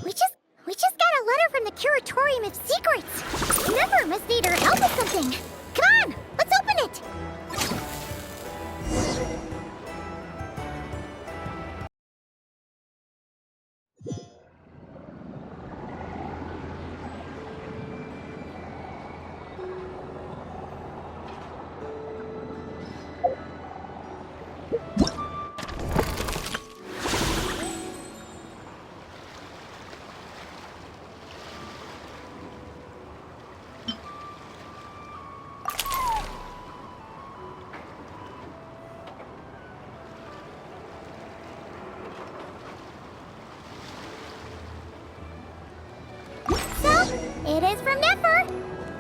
We just got a letter from the Curatorium of Secrets. Remember, must need our help with something. Come on, let's open it. It is from Nefer.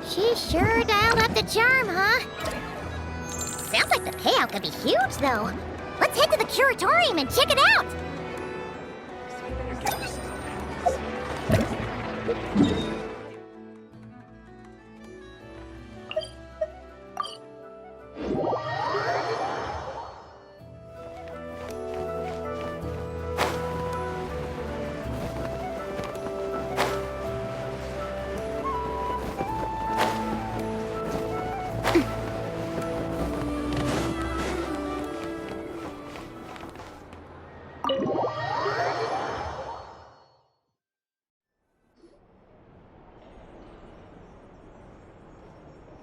She sure dialed up the charm, huh? Sounds like the payout could be huge, though. Let's head to the Curatorium and check it out.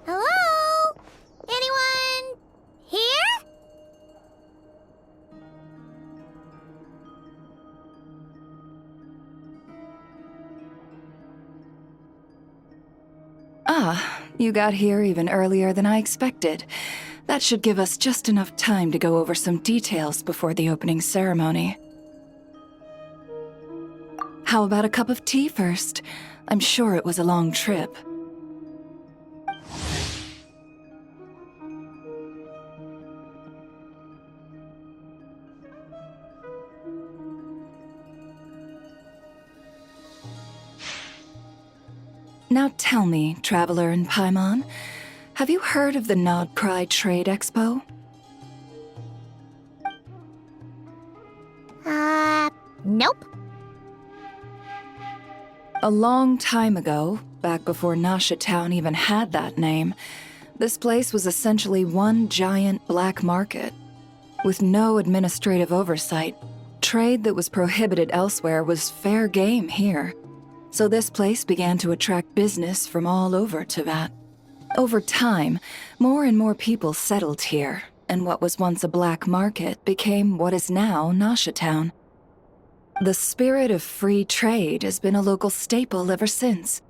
Hello? Anyone here? Ah, you got here even earlier than I expected. That should give us just enough time to go over some details before the opening ceremony. How about a cup of tea first? I'm sure it was a long trip. Now tell me, Traveler in Paimon, have you heard of the Nod Cry Trade Expo? Nope. A long time ago, back before Nasha Town even had that name, this place was essentially one giant black market. With no administrative oversight, trade that was prohibited elsewhere was fair game here. So this place began to attract business from all over Teyvat. Over time, more and more people settled here, and what was once a black market became what is now Nasha Town. The spirit of free trade has been a local staple ever since.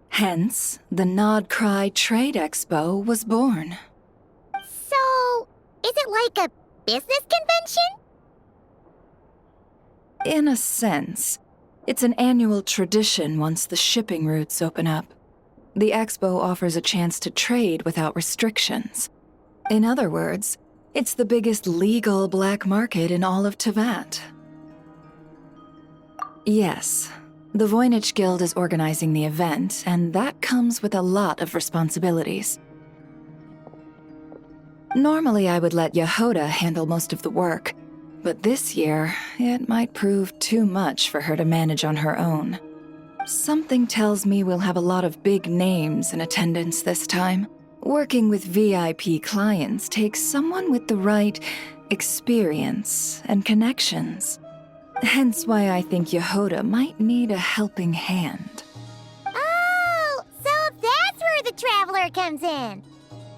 Hence, the Nod Cry Trade Expo was born. So, is it like a business convention? In a sense, it's an annual tradition once the shipping routes open up. The expo offers a chance to trade without restrictions. In other words, it's the biggest legal black market in all of Teyvat. Yes, the Voynich Guild is organizing the event, and that comes with a lot of responsibilities. Normally I would let Yehoda handle most of the work, but this year, it might prove too much for her to manage on her own. Something tells me we'll have a lot of big names in attendance this time. Working with VIP clients takes someone with the right experience and connections. Hence why I think Yehoda might need a helping hand. Oh, so that's where the Traveler comes in.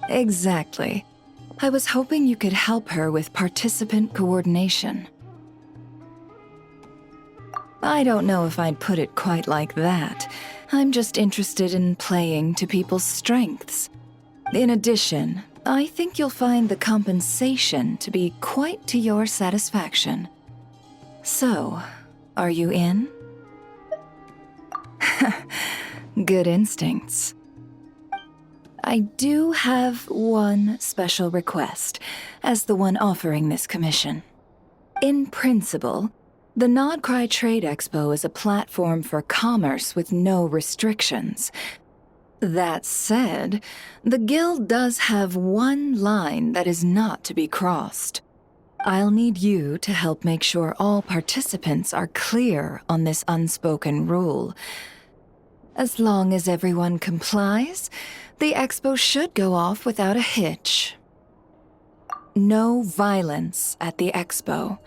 Exactly. I was hoping you could help her with participant coordination. I don't know if I'd put it quite like that. I'm just interested in playing to people's strengths. In addition, I think you'll find the compensation to be quite to your satisfaction. So, are you in? Good instincts. I do have one special request, as the one offering this commission. In principle, the Nod Cry Trade Expo is a platform for commerce with no restrictions. That said, the Guild does have one line that is not to be crossed. I'll need you to help make sure all participants are clear on this unspoken rule. As long as everyone complies, the expo should go off without a hitch. No violence at the expo.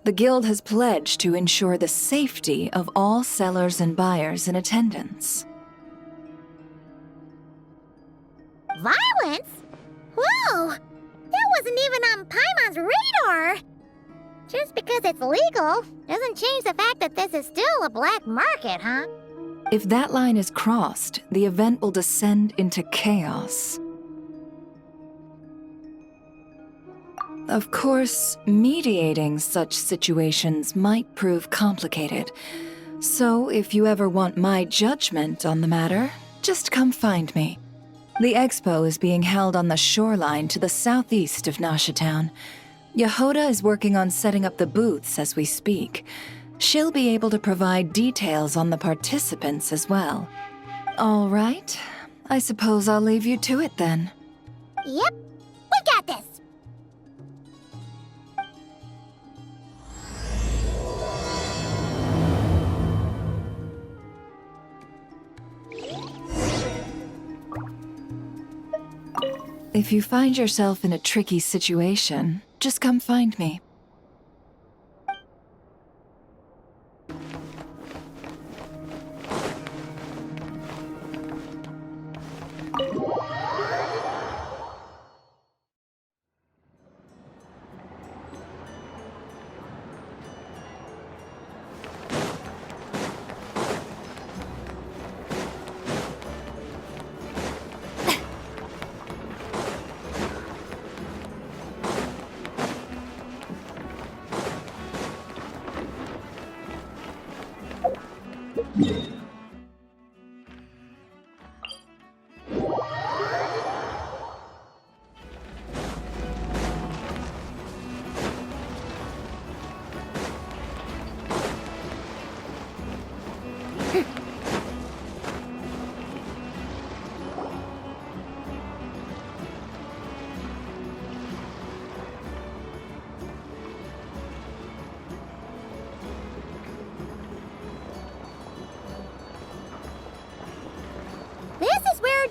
The Guild has pledged to ensure the safety of all sellers and buyers in attendance. Violence? Whoa! That wasn't even on Paimon's radar! Just because it's legal doesn't change the fact that this is still a black market, huh? If that line is crossed, the event will descend into chaos. Of course, mediating such situations might prove complicated. So if you ever want my judgment on the matter, just come find me. The expo is being held on the shoreline to the southeast of Nasha Town. Yehoda is working on setting up the booths as we speak. She'll be able to provide details on the participants as well. All right, I suppose I'll leave you to it then. Yep, we got this! If you find yourself in a tricky situation, just come find me.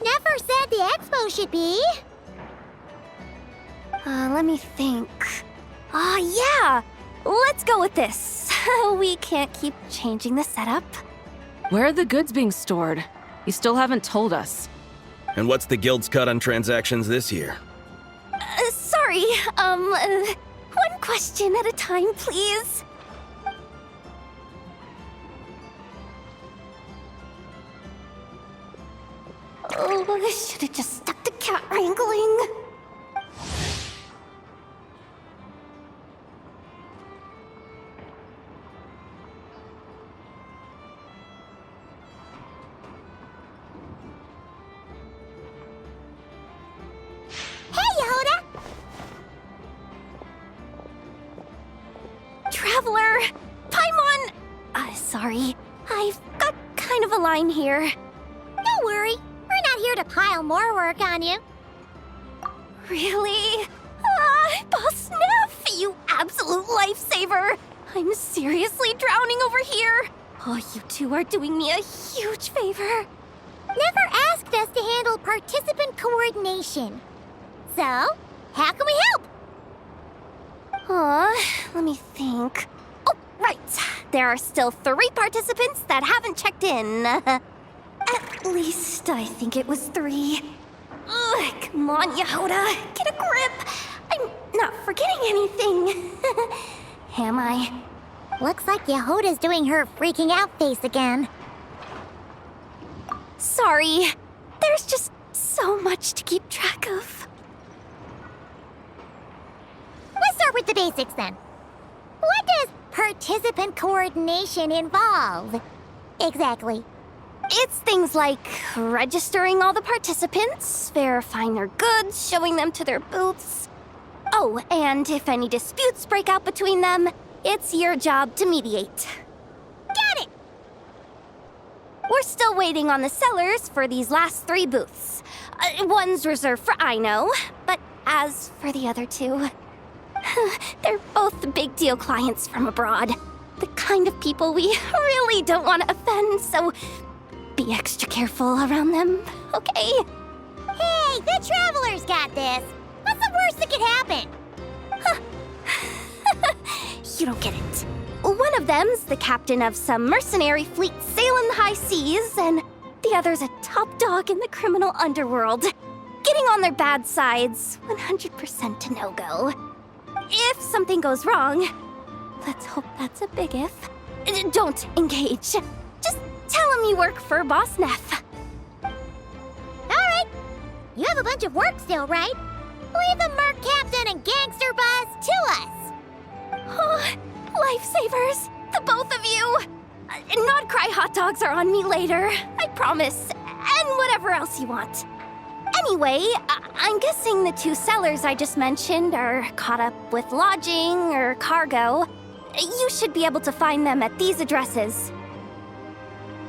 Never said the expo should be. Let me think. Yeah! Let's go with this. We can't keep changing the setup. Where are the goods being stored? You still haven't told us. And what's the Guild's cut on transactions this year? Sorry, one question at a time, please. Oh, I should have just stuck to cat wrangling. Hey, Yehoda! Traveler! Paimon! Sorry. I've got kind of a line here. Don't worry. We're not here to pile more work on you. Really? Boss Neff, you absolute lifesaver! I'm seriously drowning over here. Oh, you two are doing me a huge favor. Never asked us to handle participant coordination. So, how can we help? Let me think. Oh, right. There are still 3 participants that haven't checked in. At least I think it was 3. Ugh, come on, Yehoda, get a grip. I'm not forgetting anything. Am I? Looks like Yehoda's doing her freaking out face again. Sorry. There's just so much to keep track of. Let's start with the basics then. What does participant coordination involve? Exactly. It's things like registering all the participants, verifying their goods, showing them to their booths. Oh, and if any disputes break out between them, it's your job to mediate. Got it! We're still waiting on the sellers for these last 3 booths. One's reserved for Aino, but as for the other 2... They're both big deal clients from abroad. The kind of people we really don't want to offend, so be extra careful around them, okay? Hey, the Travelers got this. What's the worst that could happen? You don't get it. One of them's the captain of some mercenary fleet sailing the high seas, and the other's a top dog in the criminal underworld. Getting on their bad sides, 100% a no-go. If something goes wrong, let's hope that's a big if, don't engage. Just tell him you work for Boss Neff. All right. You have a bunch of work still, right? Leave the Merc Captain and Gangster Buzz to us. Oh, lifesavers, the both of you. Not cry hot dogs are on me later, I promise. And whatever else you want. Anyway, I'm guessing the two sellers I just mentioned are caught up with lodging or cargo. You should be able to find them at these addresses.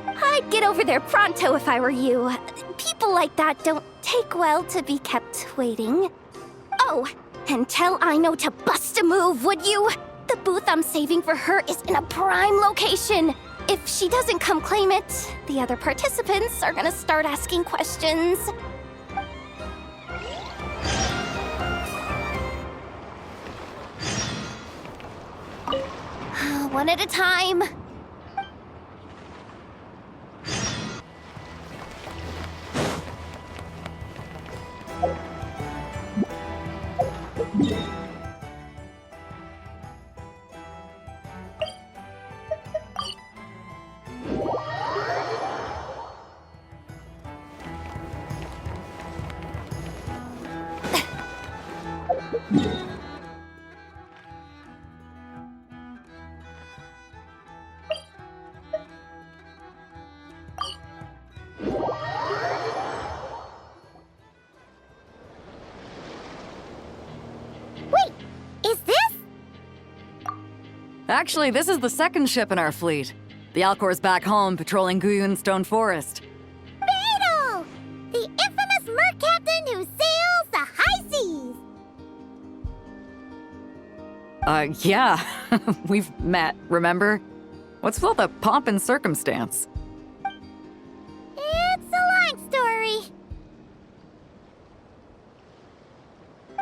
I'd get over there pronto if I were you. People like that don't take well to be kept waiting. Oh, and tell Aino to bust a move, would you? The booth I'm saving for her is in a prime location. If she doesn't come claim it, the other participants are gonna start asking questions. One at a time. Wait, is this? Actually, this is the second ship in our fleet. The Alcor's back home patrolling Guyun Stone Forest. Beetle! The infamous Merc Captain who sails the high seas! Yeah. We've met, remember? What's with all the pomp and circumstance? It's a long story.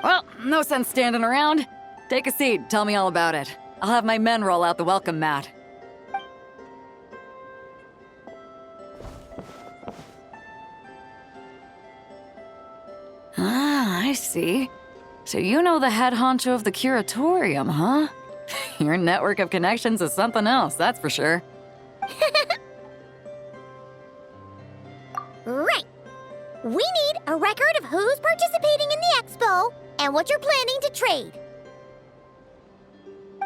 Well, no sense standing around. Take a seat, tell me all about it. I'll have my men roll out the welcome mat. Ah, I see. So you know the head honcho of the curatorium, huh? Your network of connections is something else, that's for sure. Right. We need a record of who's participating in the expo and what you're planning to trade.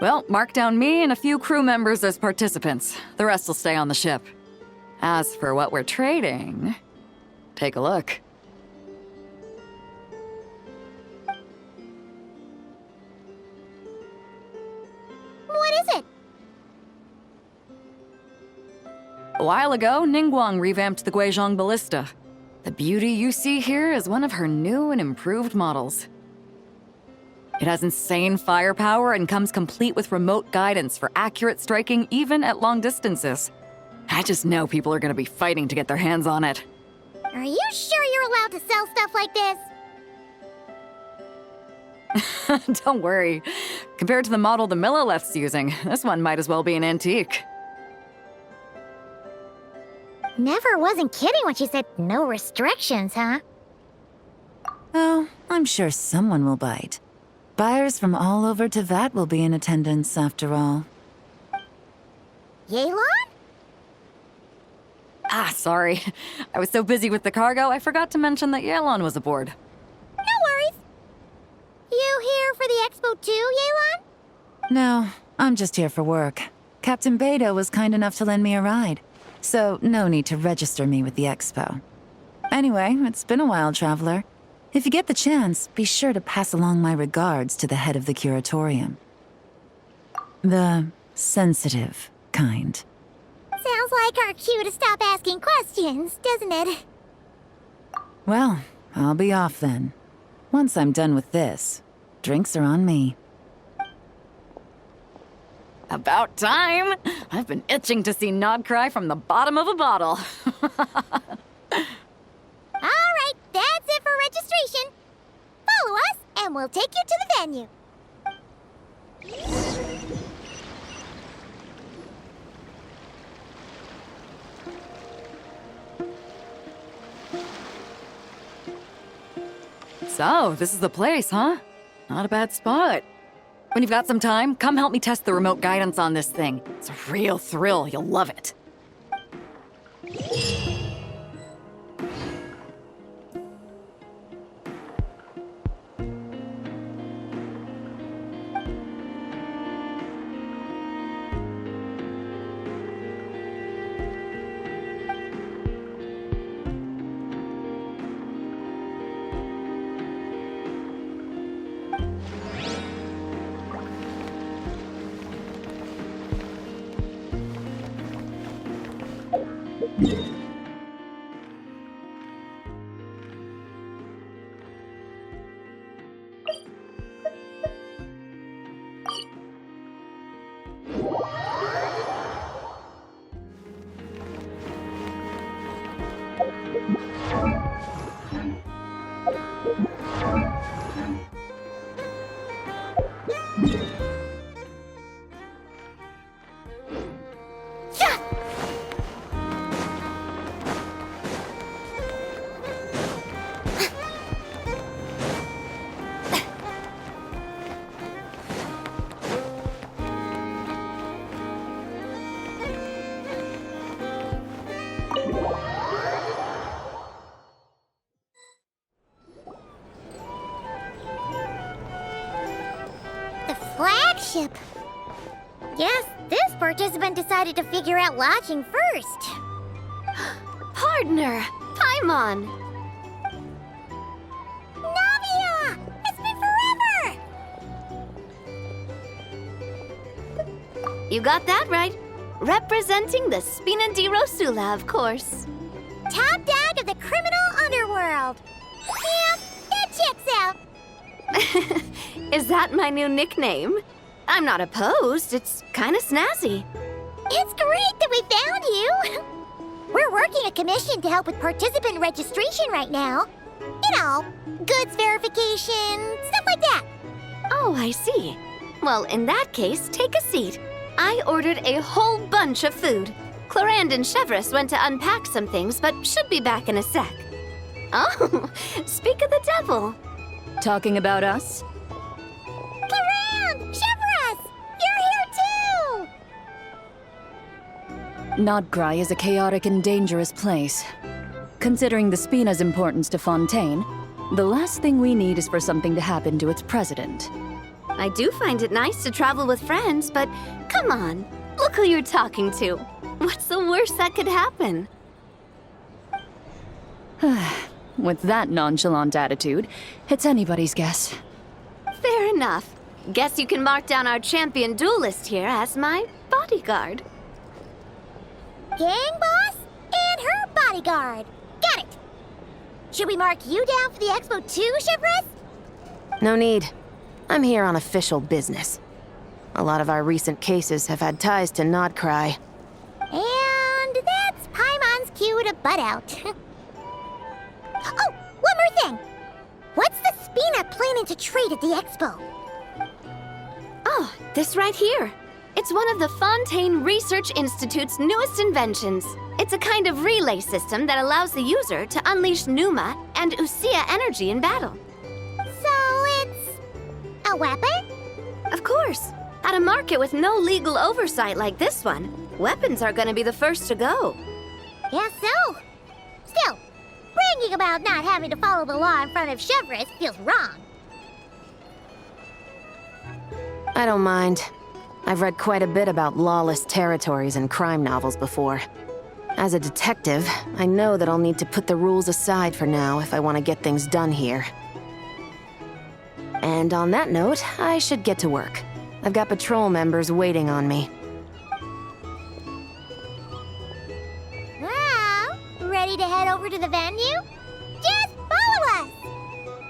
Well, mark down me and a few crew members as participants. The rest will stay on the ship. As for what we're trading, take a look. What is it? A while ago, Ningguang revamped the Guizhong Ballista. The beauty you see here is one of her new and improved models. It has insane firepower and comes complete with remote guidance for accurate striking even at long distances. I just know people are gonna be fighting to get their hands on it. Are you sure you're allowed to sell stuff like this? Don't worry. Compared to the model the Millileth's using, this one might as well be an antique. Never wasn't kidding when she said no restrictions, huh? Oh, I'm sure someone will bite. Buyers from all over Teyvat will be in attendance, after all. Yelan? Ah, sorry. I was so busy with the cargo, I forgot to mention that Yelan was aboard. No worries. You here for the expo too, Yelan? No, I'm just here for work. Captain Beidou was kind enough to lend me a ride, so no need to register me with the expo. Anyway, it's been a while, Traveler. If you get the chance, be sure to pass along my regards to the head of the curatorium. The sensitive kind. Sounds like our cue to stop asking questions, doesn't it? Well, I'll be off then. Once I'm done with this, drinks are on me. About time! I've been itching to see Nod cry from the bottom of a bottle. All right, that's it for registration. Follow us, and we'll take you to the venue. So, this is the place, huh? Not a bad spot. When you've got some time, come help me test the remote guidance on this thing. It's a real thrill. You'll love it. The flagship. Guess this participant decided to figure out lodging first. Partner, Paimon. Navia! It's been forever! You got that right. Representing the Spina di Rosula, of course. Top dog of the criminal underworld. Yeah, that checks out. Is that my new nickname? I'm not opposed. It's kind of snazzy. It's great that we found you. We're working a commission to help with participant registration right now. You know, goods verification, stuff like that. Oh, I see. Well, in that case, take a seat. I ordered a whole bunch of food. Clarand and Chevreuse went to unpack some things, but should be back in a sec. Oh, speak of the devil. Talking about us? Clarand! Chevreuse! You're here too! Nodcry is a chaotic and dangerous place. Considering the Spina's importance to Fontaine, the last thing we need is for something to happen to its president. I do find it nice to travel with friends, but come on, look who you're talking to. What's the worst that could happen? With that nonchalant attitude, it's anybody's guess. Fair enough. Guess you can mark down our champion duelist here as my bodyguard. Gang boss and her bodyguard. Got it. Should we mark you down for the expo too, Chevreuse? No need. I'm here on official business. A lot of our recent cases have had ties to Nodcry. And that's Paimon's cue to butt out. Oh, one more thing. What's the Spina planning to trade at the expo? Oh, this right here. It's one of the Fontaine Research Institute's newest inventions. It's a kind of relay system that allows the user to unleash Pneuma and Usia energy in battle. So it's a weapon? Of course. At a market with no legal oversight like this one, weapons are going to be the first to go. Guess so. Still, bragging about not having to follow the law in front of Chevreuse feels wrong. I don't mind. I've read quite a bit about lawless territories and crime novels before. As a detective, I know that I'll need to put the rules aside for now if I want to get things done here. And on that note, I should get to work. I've got patrol members waiting on me. Well, ready to head over to the venue? Just follow us!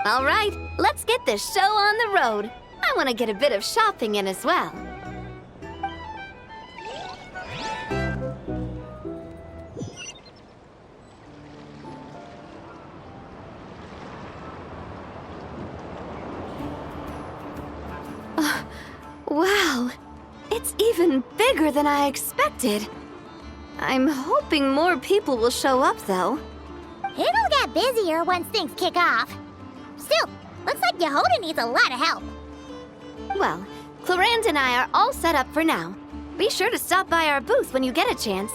All right, let's get this show on the road. I want to get a bit of shopping in as well. even bigger than I expected. I'm hoping more people will show up, though. It'll get busier once things kick off. Still, looks like Yehoda needs a lot of help. Well, Clarand and I are all set up for now. Be sure to stop by our booth when you get a chance.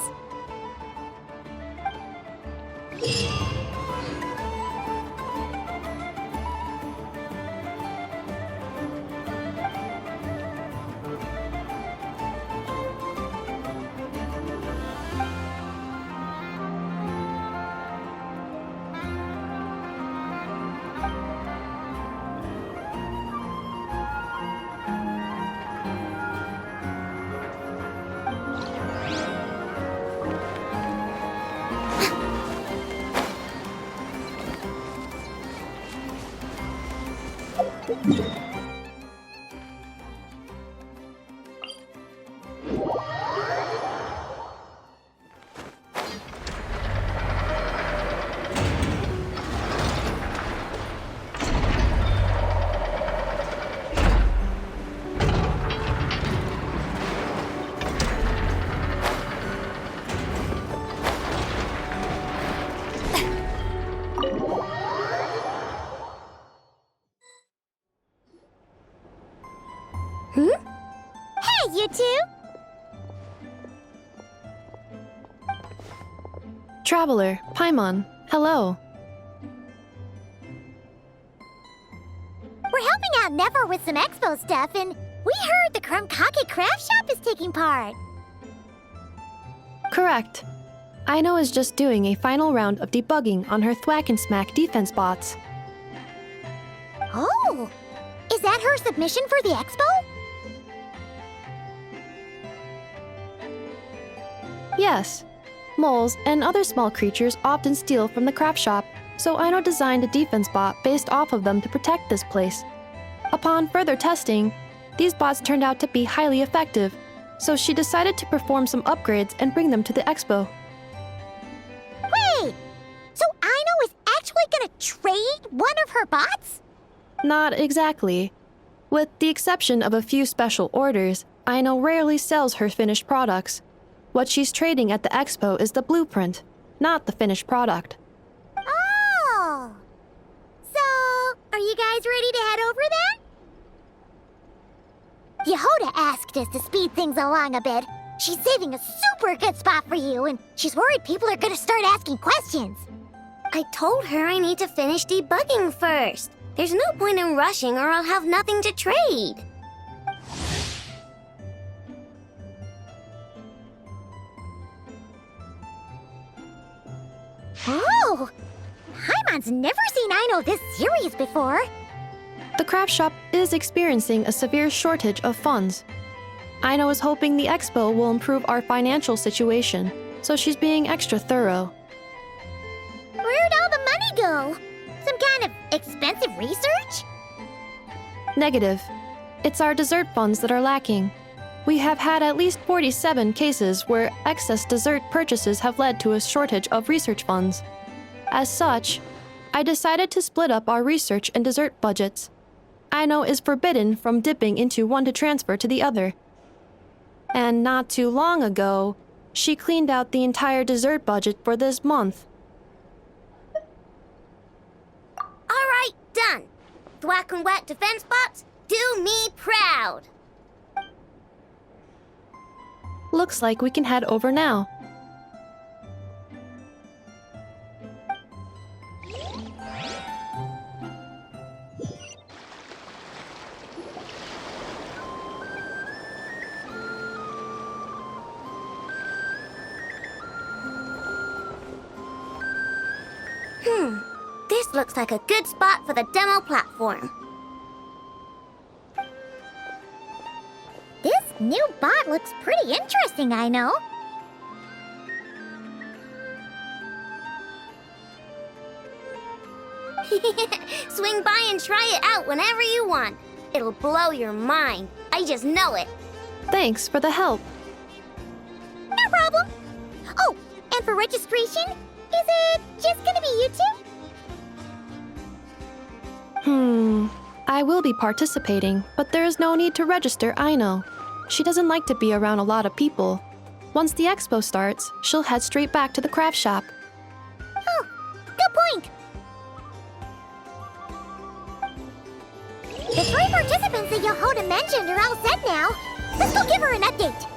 Hey, you two! Traveler, Paimon, hello. We're helping out Never with some expo stuff, and we heard the Krumkake craft shop is taking part. Correct. Aino is just doing a final round of debugging on her Thwack and Smack defense bots. Oh! Is that her submission for the expo? Yes. Moles and other small creatures often steal from the craft shop, so Aino designed a defense bot based off of them to protect this place. Upon further testing, these bots turned out to be highly effective, so she decided to perform some upgrades and bring them to the expo. Wait! So Aino is actually gonna trade one of her bots? Not exactly. With the exception of a few special orders, Aino rarely sells her finished products. What she's trading at the expo is the blueprint, not the finished product. Oh! So, are you guys ready to head over then? Yehoda asked us to speed things along a bit. She's saving a super good spot for you, and she's worried people are gonna start asking questions. I told her I need to finish debugging first. There's no point in rushing or I'll have nothing to trade. Oh! Paimon's never seen Aino this serious before. The craft shop is experiencing a severe shortage of funds. Aino is hoping the expo will improve our financial situation, so she's being extra thorough. Where'd all the money go? Some kind of expensive research? Negative. It's our dessert funds that are lacking. We have had at least 47 cases where excess dessert purchases have led to a shortage of research funds. As such, I decided to split up our research and dessert budgets. Aino is forbidden from dipping into one to transfer to the other. And not too long ago, she cleaned out the entire dessert budget for this month. All right, done. Thwack and Whack defense bots, do me proud. Looks like we can head over now. This looks like a good spot for the demo platform. This new bot looks pretty interesting, I know. Swing by and try it out whenever you want. It'll blow your mind. I just know it. Thanks for the help. No problem. Oh, and for registration, is it just gonna be you two? I will be participating, but there is no need to register, Aino. She doesn't like to be around a lot of people. Once the expo starts, she'll head straight back to the craft shop. Oh, good point. The 3 participants that Yohoda mentioned are all set now. Let's go give her an update.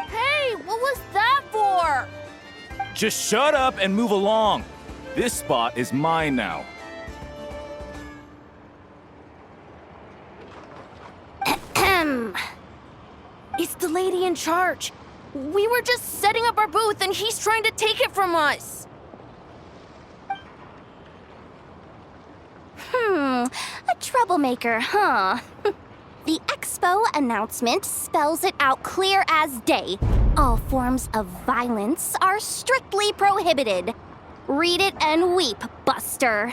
Hey, what was that for? Just shut up and move along. This spot is mine now. It's the lady in charge. We were just setting up our booth and he's trying to take it from us. A troublemaker, huh? The expo announcement spells it out clear as day. All forms of violence are strictly prohibited. Read it and weep, Buster.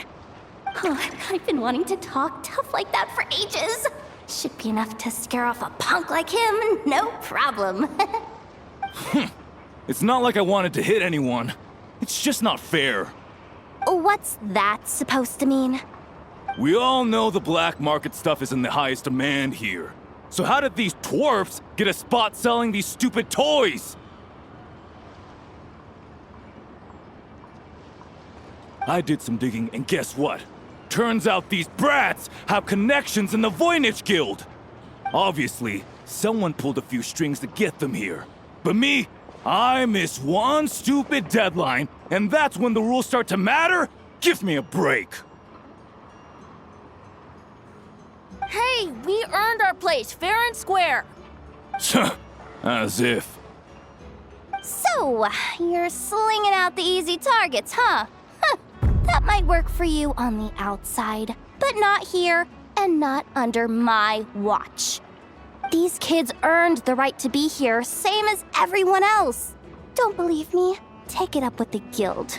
I've been wanting to talk tough like that for ages. Should be enough to scare off a punk like him, no problem. It's not like I wanted to hit anyone. It's just not fair. What's that supposed to mean? We all know the black market stuff is in the highest demand here. So how did these twerps get a spot selling these stupid toys? I did some digging, and guess what? Turns out these brats have connections in the Voynich Guild. Obviously, someone pulled a few strings to get them here. But me, I miss one stupid deadline, and that's when the rules start to matter? Give me a break. Hey, we earned our place fair and square. As if. So, you're slinging out the easy targets, huh? That might work for you on the outside, but not here and not under my watch. These kids earned the right to be here, same as everyone else. Don't believe me? Take it up with the guild.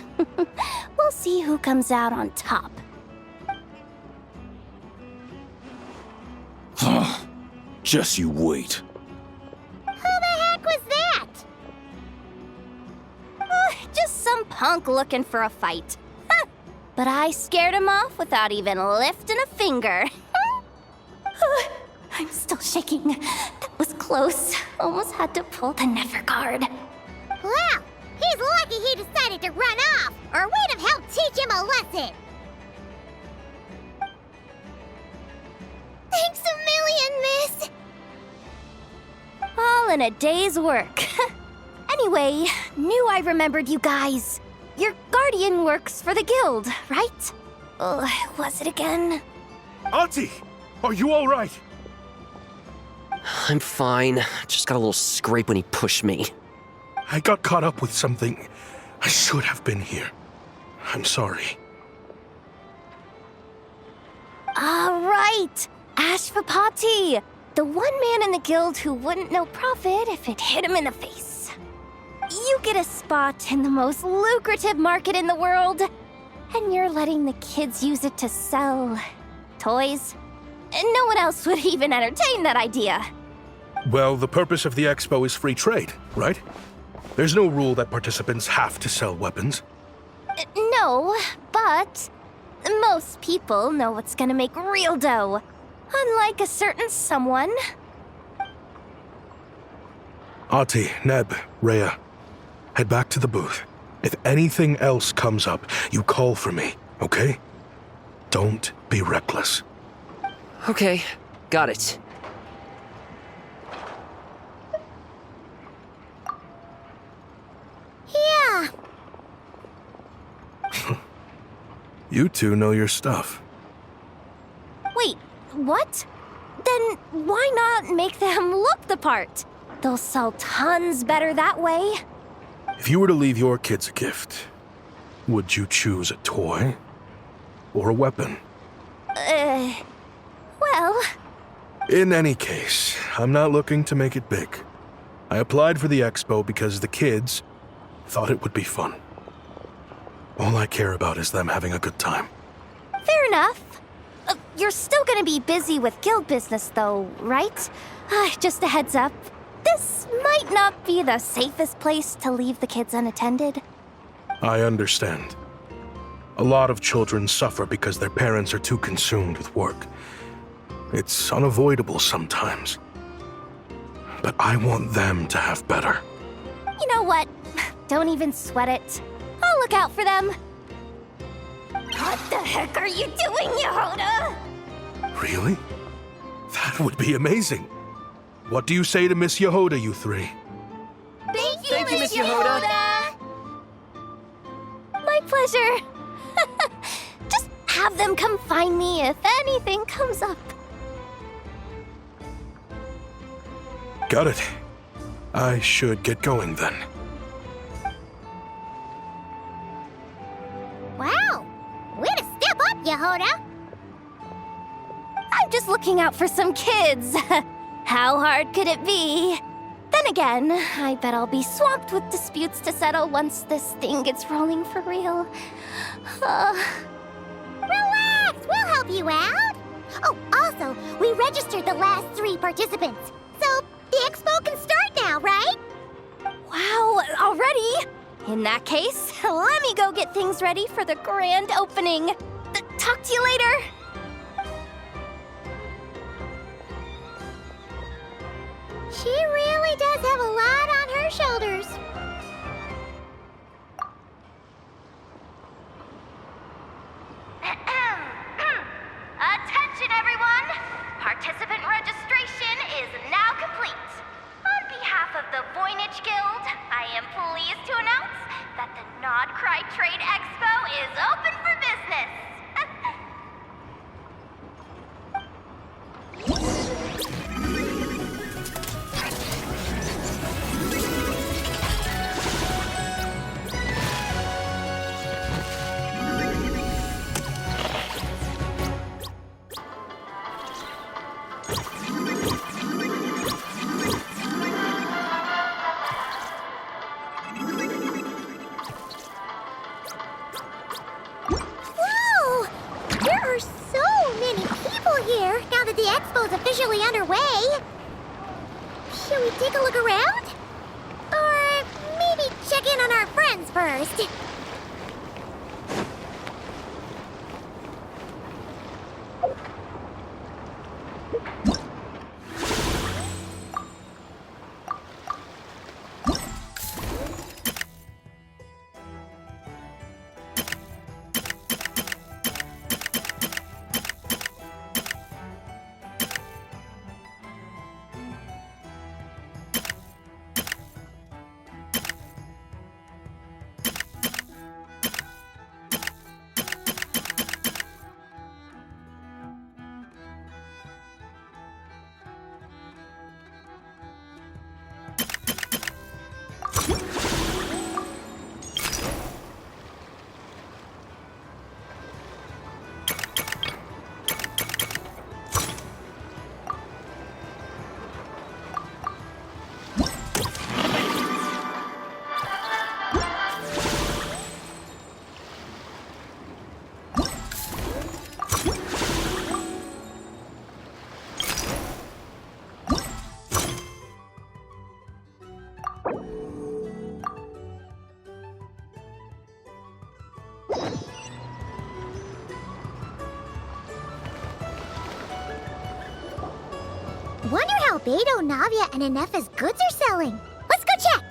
We'll see who comes out on top. Just you wait. Who the heck was that? Just some punk looking for a fight. But I scared him off without even lifting a finger. I'm still shaking. That was close. Almost had to pull the Never guard. Well, he's lucky he decided to run off, or we'd have helped teach him a lesson. Thanks a million, miss. All in a day's work. Anyway, knew I remembered you guys. Your guardian works for the guild, right? Was it again? Auntie, are you all right? I'm fine. Just got a little scrape when he pushed me. I got caught up with something. I should have been here. I'm sorry. All right, Ashvapati, the one man in the guild who wouldn't know profit if it hit him in the face. You get a spot in the most lucrative market in the world, and you're letting the kids use it to sell toys. And no one else would even entertain that idea. Well, the purpose of the expo is free trade, right? There's no rule that participants have to sell weapons. No, but most people know what's gonna make real dough. Unlike a certain someone. Ati, Neb, Rhea, head back to the booth. If anything else comes up, you call for me, okay? Don't be reckless. Okay, got it. Yeah. You two know your stuff. Wait, what? Then why not make them look the part? They'll sell tons better that way. If you were to leave your kids a gift, would you choose a toy or a weapon? Well, In any case, I'm not looking to make it big. I applied for the expo because the kids thought it would be fun. All I care about is them having a good time. Fair enough. You're still gonna be busy with guild business, though, right? Just a heads up. This might not be the safest place to leave the kids unattended. I understand. A lot of children suffer because their parents are too consumed with work. It's unavoidable sometimes. But I want them to have better. You know what? Don't even sweat it. I'll look out for them. What the heck are you doing, Yehoda? Really? That would be amazing. What do you say to Miss Yehoda, you three? Thank you, Miss Yehoda. My pleasure. Just have them come find me if anything comes up. Got it. I should get going then. Wow! Way to step up, Yehoda! I'm just looking out for some kids. How hard could it be? Then again, I bet I'll be swamped with disputes to settle once this thing gets rolling for real. Relax! We'll help you out! Oh, also, we registered the last 3 participants. So, the expo can start now, right? Wow, already? In that case, let me go get things ready for the grand opening. Talk to you later. She really does have a lot on her shoulders. Attention, everyone! Participant registration is now complete. On behalf of the Voynich Guild, I am pleased to announce that the Nod Cry Trade Expo is open for business. Whoa! There are so many people here now that the expo's officially underway. Should we take a look around? Or maybe check in on our friends first? Wonder how Beto, Navia, and Inef's goods are selling. Let's go check!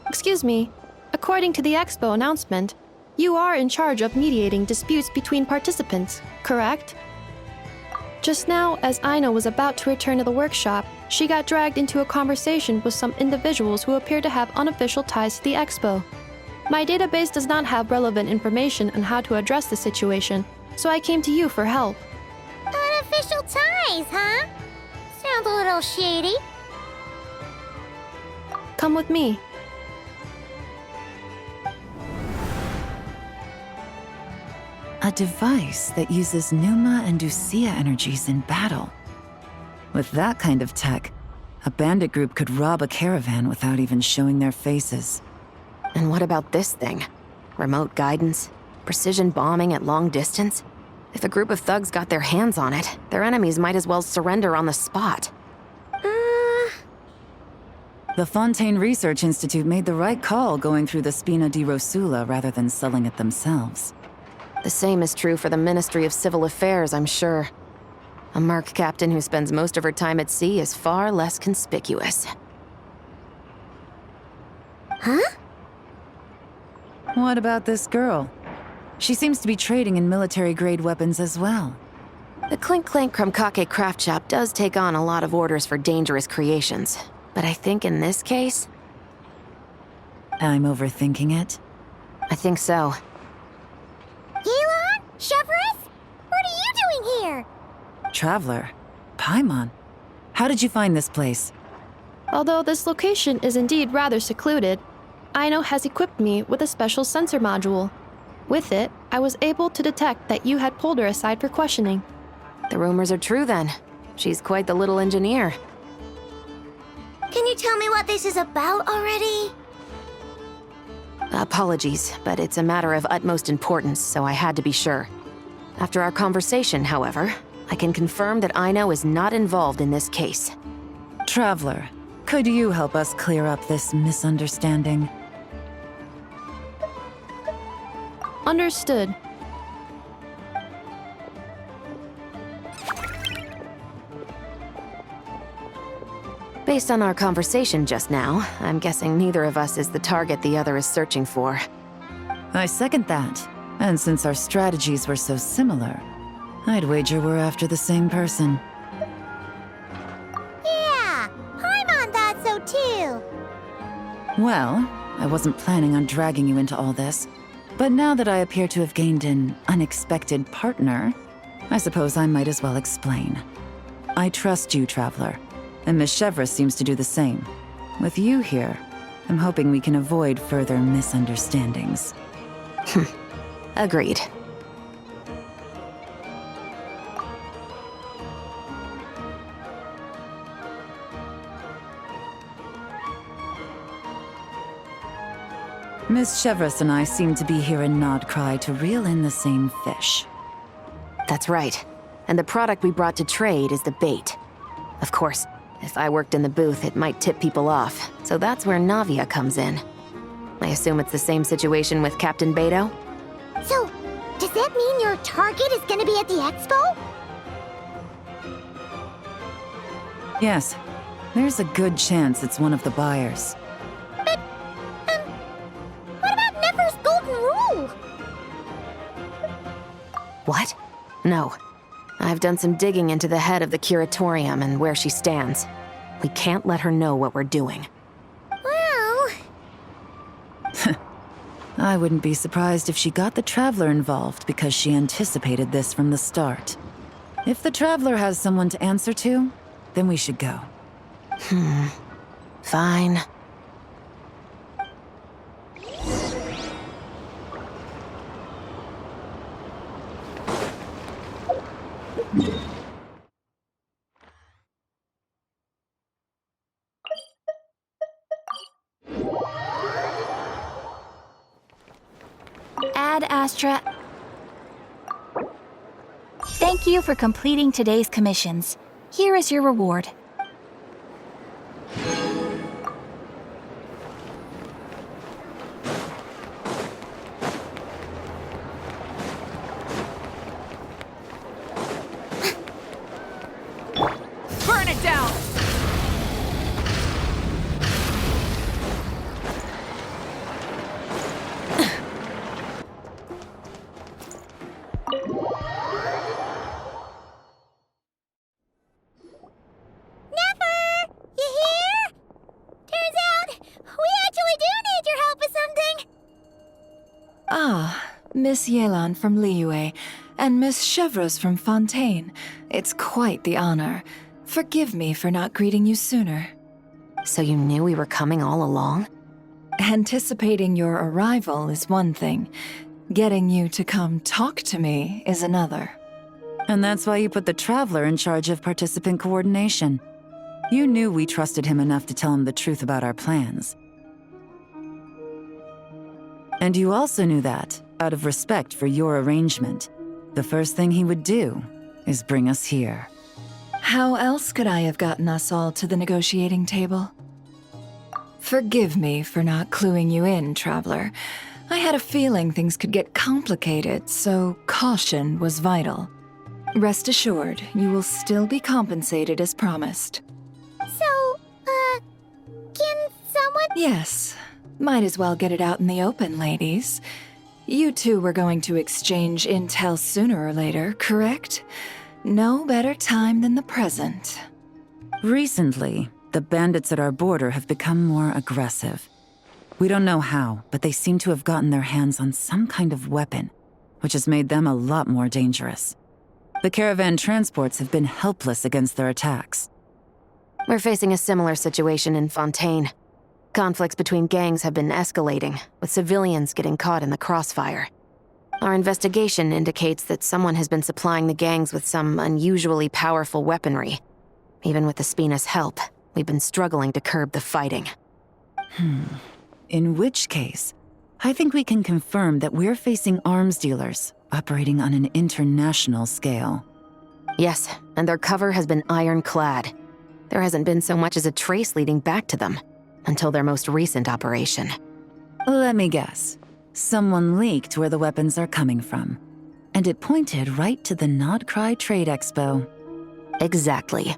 Excuse me. According to the expo announcement, you are in charge of mediating disputes between participants, correct? Just now, as Aina was about to return to the workshop, she got dragged into a conversation with some individuals who appear to have unofficial ties to the expo. My database does not have relevant information on how to address the situation, so I came to you for help. Unofficial ties, huh? Sounds a little shady. Come with me. A device that uses Pneuma and Ducia energies in battle. With that kind of tech, a bandit group could rob a caravan without even showing their faces. And what about this thing? Remote guidance? Precision bombing at long distance? If a group of thugs got their hands on it, their enemies might as well surrender on the spot. The Fontaine Research Institute made the right call going through the Spina di Rosula rather than selling it themselves. The same is true for the Ministry of Civil Affairs, I'm sure. A merc captain who spends most of her time at sea is far less conspicuous. Huh? What about this girl? She seems to be trading in military-grade weapons as well. The Clink Clank Krumkake craft shop does take on a lot of orders for dangerous creations. But I think in this case... I'm overthinking it? I think so. Elon? Chevrolet? What are you doing here? Traveler? Paimon? How did you find this place? Although this location is indeed rather secluded, Aino has equipped me with a special sensor module. With it, I was able to detect that you had pulled her aside for questioning. The rumors are true then. She's quite the little engineer. Can you tell me what this is about already? Apologies, but it's a matter of utmost importance, so I had to be sure. After our conversation, however, I can confirm that Aino is not involved in this case. Traveler, could you help us clear up this misunderstanding? Understood. Based on our conversation just now, I'm guessing neither of us is the target the other is searching for. I second that. And since our strategies were so similar, I'd wager we're after the same person. Yeah, Paimon thought so too. Well, I wasn't planning on dragging you into all this, but now that I appear to have gained an unexpected partner, I suppose I might as well explain. I trust you, Traveler, and Miss Chevrolet seems to do the same. With you here, I'm hoping we can avoid further misunderstandings. Agreed. Miss Chevrolet and I seem to be here in Nodcry to reel in the same fish. That's right. And the product we brought to trade is the bait. Of course, if I worked in the booth, it might tip people off, so that's where Navia comes in. I assume it's the same situation with Captain Beto? So, does that mean your target is gonna be at the expo? Yes, there's a good chance it's one of the buyers. But, what about Nefer's golden rule? What? No. I've done some digging into the head of the curatorium and where she stands. We can't let her know what we're doing. Well... I wouldn't be surprised if she got the Traveler involved because she anticipated this from the start. If the Traveler has someone to answer to, then we should go. Fine. Ad Astra. Thank you for completing today's commissions. Here is your reward. Burn it down! Nefer! You here? Turns out, we actually do need your help with something! Ah, Miss Yelan from Liyue, and Miss Chevreuse from Fontaine. It's quite the honor. Forgive me for not greeting you sooner. So you knew we were coming all along? Anticipating your arrival is one thing. Getting you to come talk to me is another. And that's why you put the Traveler in charge of participant coordination. You knew we trusted him enough to tell him the truth about our plans. And you also knew that, out of respect for your arrangement, the first thing he would do is bring us here. How else could I have gotten us all to the negotiating table? Forgive me for not cluing you in, Traveler. I had a feeling things could get complicated, so caution was vital. Rest assured, you will still be compensated as promised. So, can someone... Yes. Might as well get it out in the open, ladies. You two were going to exchange intel sooner or later, correct? No better time than the present. Recently, the bandits at our border have become more aggressive. We don't know how, but they seem to have gotten their hands on some kind of weapon, which has made them a lot more dangerous. The caravan transports have been helpless against their attacks. We're facing a similar situation in Fontaine. Conflicts between gangs have been escalating, with civilians getting caught in the crossfire. Our investigation indicates that someone has been supplying the gangs with some unusually powerful weaponry. Even with the Spina's help, we've been struggling to curb the fighting. In which case, I think we can confirm that we're facing arms dealers operating on an international scale. Yes, and their cover has been ironclad. There hasn't been so much as a trace leading back to them, until their most recent operation. Let me guess. Someone leaked where the weapons are coming from. And it pointed right to the Nodcry Trade Expo. Exactly.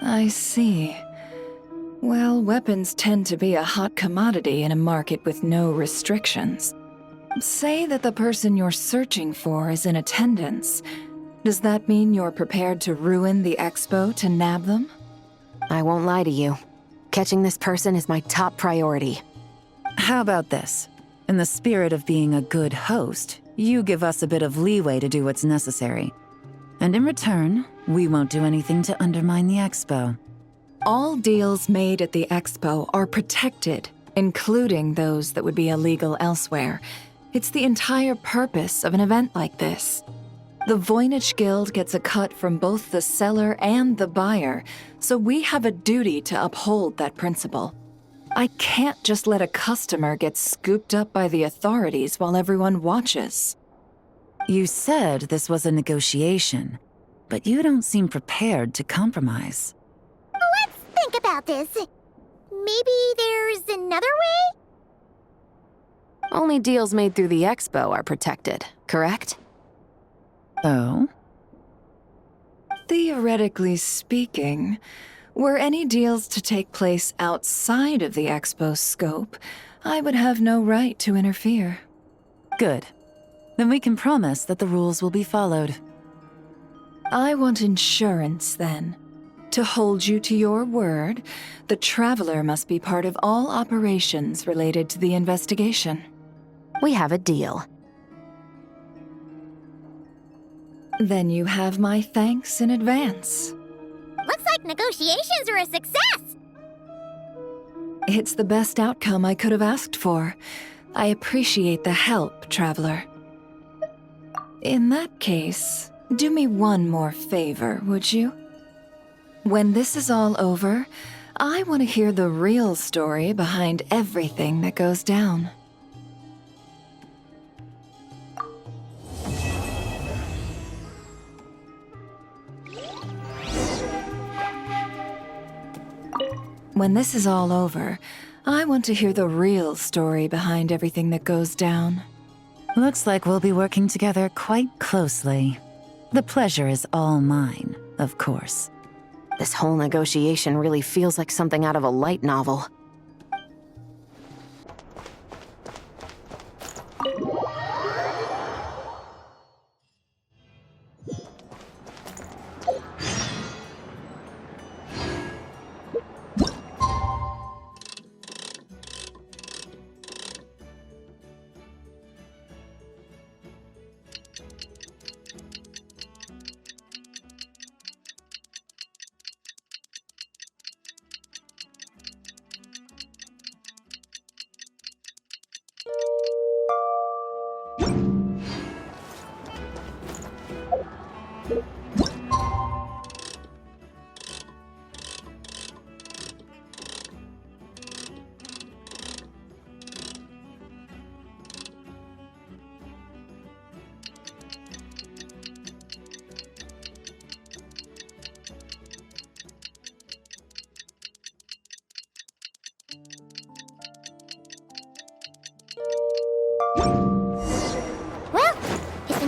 I see. Well, weapons tend to be a hot commodity in a market with no restrictions. Say that the person you're searching for is in attendance. Does that mean you're prepared to ruin the expo to nab them? I won't lie to you. Catching this person is my top priority. How about this? In the spirit of being a good host, you give us a bit of leeway to do what's necessary. And in return, we won't do anything to undermine the expo. All deals made at the expo are protected, including those that would be illegal elsewhere. It's the entire purpose of an event like this. The Voynich Guild gets a cut from both the seller and the buyer, so we have a duty to uphold that principle. I can't just let a customer get scooped up by the authorities while everyone watches. You said this was a negotiation, but you don't seem prepared to compromise. Let's think about this. Maybe there's another way? Only deals made through the expo are protected, correct? Oh? Theoretically speaking, were any deals to take place outside of the expo's scope, I would have no right to interfere. Good. Then we can promise that the rules will be followed. I want insurance, then. To hold you to your word, the Traveler must be part of all operations related to the investigation. We have a deal. Then you have my thanks in advance. Looks like negotiations are a success! It's the best outcome I could have asked for. I appreciate the help, Traveler. In that case, do me one more favor, would you? When this is all over, I want to hear the real story behind everything that goes down. When this is all over, I want to hear the real story behind everything that goes down. Looks like we'll be working together quite closely. The pleasure is all mine, of course. This whole negotiation really feels like something out of a light novel.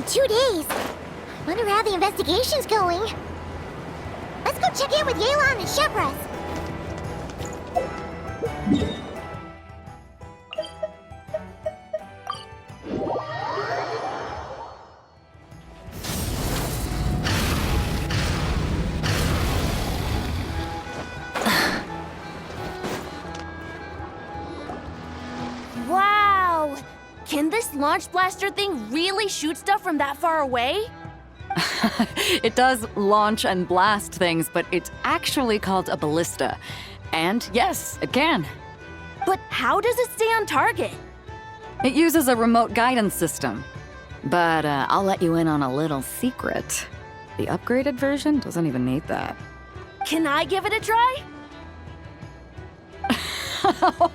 in 2 days. Wonder how the investigation's going. Let's go check in with Yelan and Shepras. Wow! Can this launch blaster thing really shoot stuff from that far away? It does launch and blast things, but it's actually called a ballista. And yes, it can. But how does it stay on target? It uses a remote guidance system. But I'll let you in on a little secret. The upgraded version doesn't even need that. Can I give it a try?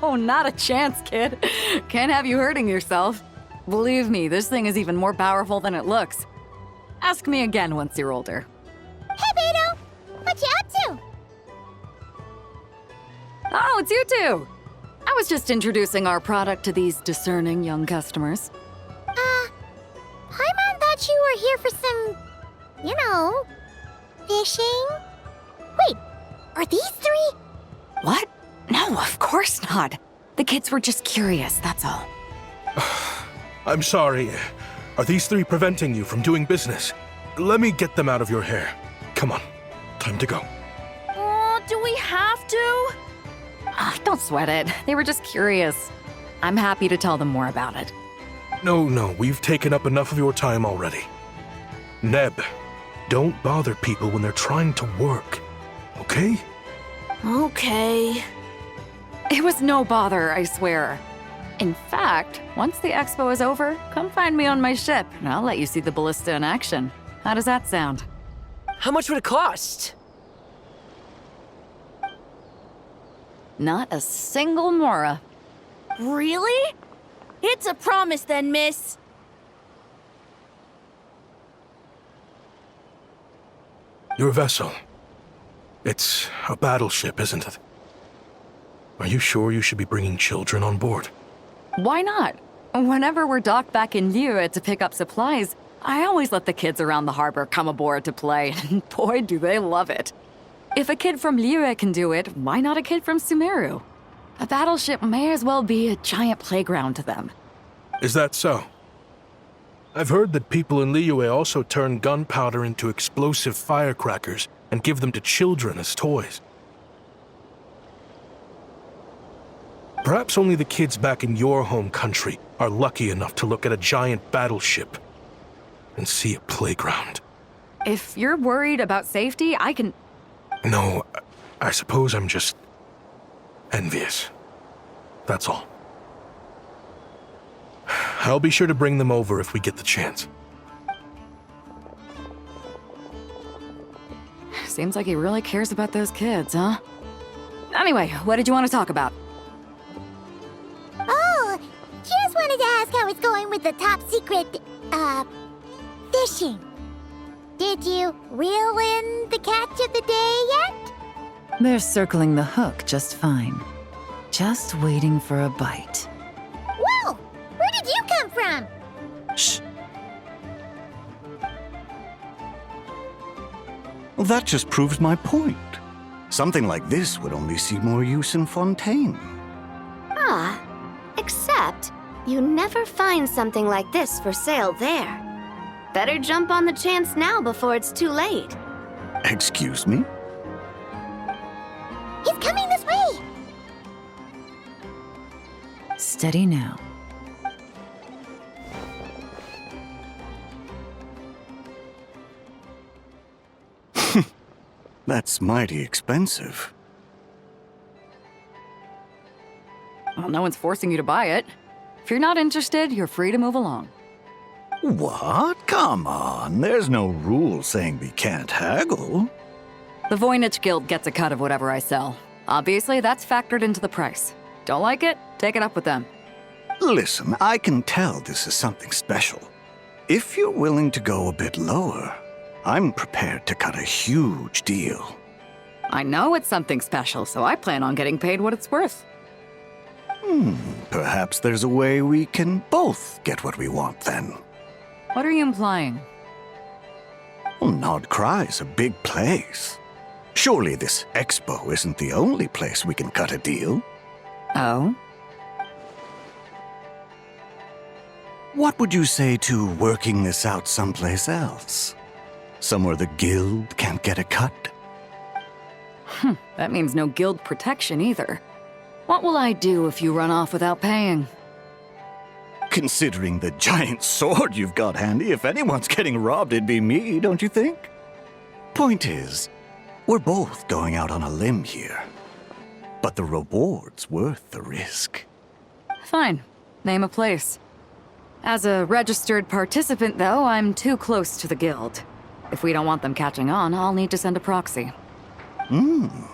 Oh, not a chance, kid. Can't have you hurting yourself. Believe me, this thing is even more powerful than it looks. Ask me again once you're older. Hey, Beto! What you up to? Oh, it's you two! I was just introducing our product to these discerning young customers. Paimon thought you were here for some, fishing? Wait, are these 3? What? No, of course not. The kids were just curious, that's all. I'm sorry. Are these 3 preventing you from doing business? Let me get them out of your hair. Come on, time to go. Oh, do we have to? Don't sweat it. They were just curious. I'm happy to tell them more about it. No, we've taken up enough of your time already. Neb, don't bother people when they're trying to work, okay? Okay. It was no bother, I swear. In fact, once the expo is over, come find me on my ship, and I'll let you see the ballista in action. How does that sound? How much would it cost? Not a single mora. Really? It's a promise then, miss. Your vessel. It's a battleship, isn't it? Are you sure you should be bringing children on board? Why not? Whenever we're docked back in Liyue to pick up supplies, I always let the kids around the harbor come aboard to play, and boy, do they love it. If a kid from Liyue can do it, why not a kid from Sumeru? A battleship may as well be a giant playground to them. Is that so? I've heard that people in Liyue also turn gunpowder into explosive firecrackers and give them to children as toys. Perhaps only the kids back in your home country are lucky enough to look at a giant battleship and see a playground. If you're worried about safety, I can... No, I suppose I'm just envious. That's all. I'll be sure to bring them over if we get the chance. Seems like he really cares about those kids, huh? Anyway, what did you want to talk about? Oh, just wanted to ask how it's going with the top secret, fishing. Did you reel in the catch of the day yet? They're circling the hook just fine. Just waiting for a bite. Whoa! Where did you come from? Shh. Well, that just proves my point. Something like this would only see more use in Fontaine. Ah, except you never find something like this for sale there. Better jump on the chance now before it's too late. Excuse me? He's coming this way! Steady now. That's mighty expensive. Well, no one's forcing you to buy it. If you're not interested, you're free to move along. What? Come on, there's no rule saying we can't haggle. The Voynich Guild gets a cut of whatever I sell. Obviously, that's factored into the price. Don't like it? Take it up with them. Listen, I can tell this is something special. If you're willing to go a bit lower, I'm prepared to cut a huge deal. I know it's something special, so I plan on getting paid what it's worth. Perhaps there's a way we can both get what we want then. What are you implying? Well, Nodcry's a big place. Surely this expo isn't the only place we can cut a deal. Oh? What would you say to working this out someplace else? Somewhere the guild can't get a cut? That means no guild protection either. What will I do if you run off without paying? Considering the giant sword you've got handy, if anyone's getting robbed, it'd be me, don't you think? Point is, we're both going out on a limb here. But the reward's worth the risk. Fine. Name a place. As a registered participant, though, I'm too close to the guild. If we don't want them catching on, I'll need to send a proxy.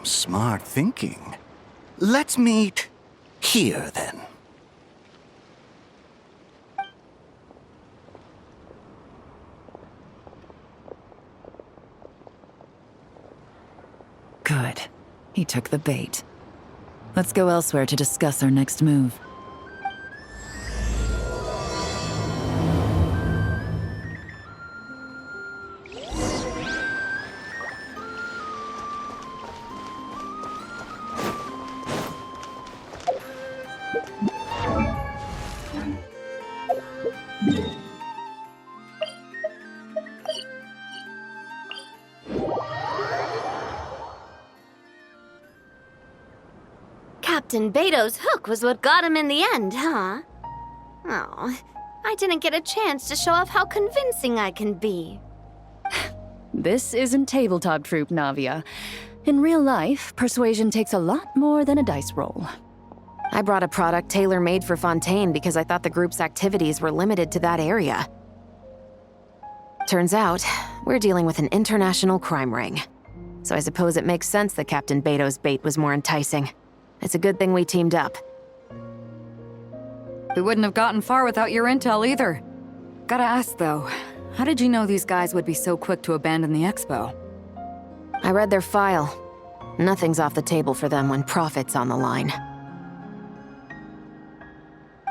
Smart thinking. Let's meet here, then. Good. He took the bait. Let's go elsewhere to discuss our next move. Captain Beto's hook was what got him in the end, huh? Oh, I didn't get a chance to show off how convincing I can be. This isn't tabletop troop, Navia. In real life, persuasion takes a lot more than a dice roll. I brought a product tailor-made for Fontaine because I thought the group's activities were limited to that area. Turns out, we're dealing with an international crime ring. So I suppose it makes sense that Captain Beto's bait was more enticing. It's a good thing we teamed up. We wouldn't have gotten far without your intel either. Gotta ask, though, how did you know these guys would be so quick to abandon the expo? I read their file. Nothing's off the table for them when profit's on the line.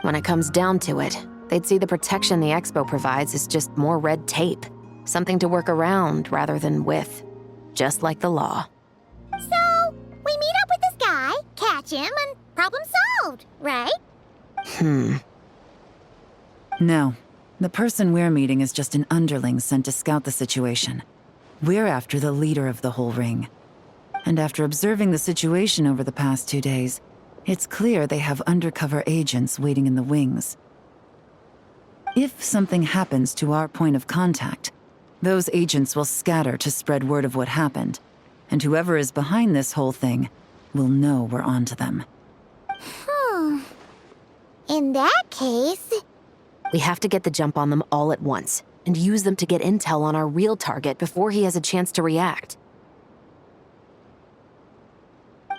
When it comes down to it, they'd see the protection the expo provides as just more red tape. Something to work around rather than with. Just like the law. So, we meet up with this guy, catch him, and problem solved, right? No. The person we're meeting is just an underling sent to scout the situation. We're after the leader of the whole ring. And after observing the situation over the past 2 days, it's clear they have undercover agents waiting in the wings. If something happens to our point of contact, those agents will scatter to spread word of what happened, and whoever is behind this whole thing will know we're onto them. In that case... We have to get the jump on them all at once, and use them to get intel on our real target before he has a chance to react.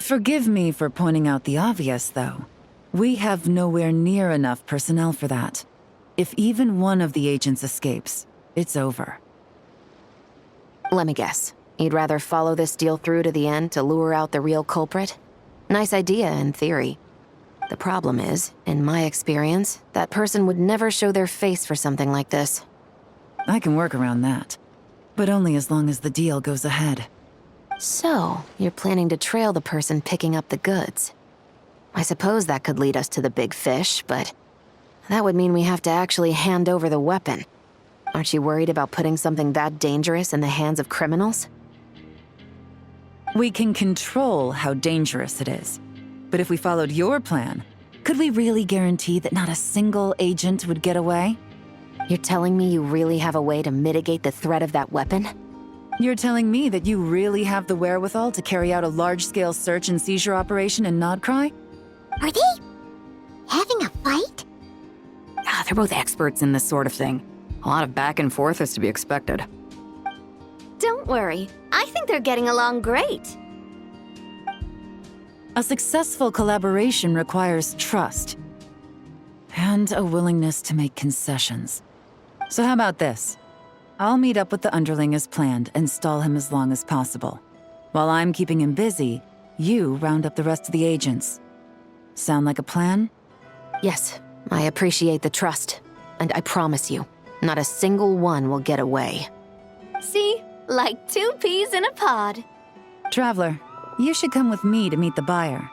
Forgive me for pointing out the obvious, though. We have nowhere near enough personnel for that. If even one of the agents escapes, it's over. Let me guess. You'd rather follow this deal through to the end to lure out the real culprit? Nice idea, in theory. The problem is, in my experience, that person would never show their face for something like this. I can work around that. But only as long as the deal goes ahead. So, you're planning to trail the person picking up the goods. I suppose that could lead us to the big fish, but that would mean we have to actually hand over the weapon. Aren't you worried about putting something that dangerous in the hands of criminals? We can control how dangerous it is. But if we followed your plan, could we really guarantee that not a single agent would get away? You're telling me you really have a way to mitigate the threat of that weapon? You're telling me that you really have the wherewithal to carry out a large-scale search and seizure operation in Nodcry? Are they having a fight? They're both experts in this sort of thing. A lot of back and forth is to be expected. Don't worry, I think they're getting along great. A successful collaboration requires trust. And a willingness to make concessions. So how about this? I'll meet up with the underling as planned and stall him as long as possible. While I'm keeping him busy, you round up the rest of the agents. Sound like a plan? Yes, I appreciate the trust. And I promise you, Not a single one will get away. See? Like 2 peas in a pod. Traveler, you should come with me to meet the buyer.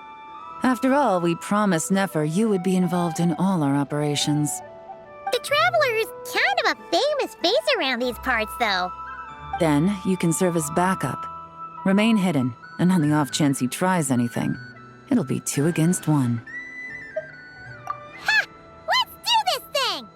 After all, we promised Nefer you would be involved in all our operations. The Traveler is kind of a famous face around these parts, though. Then you can serve as backup. Remain hidden, and on the off chance he tries anything, it'll be 2 against 1. Ha! Let's do this thing!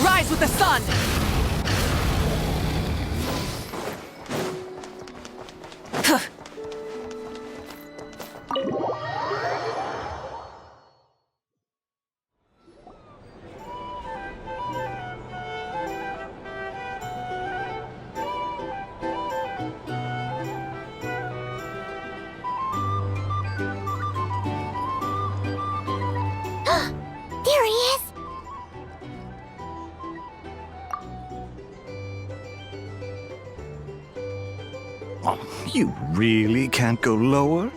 Rise with the sun! There he is! Oh, you really can't go lower?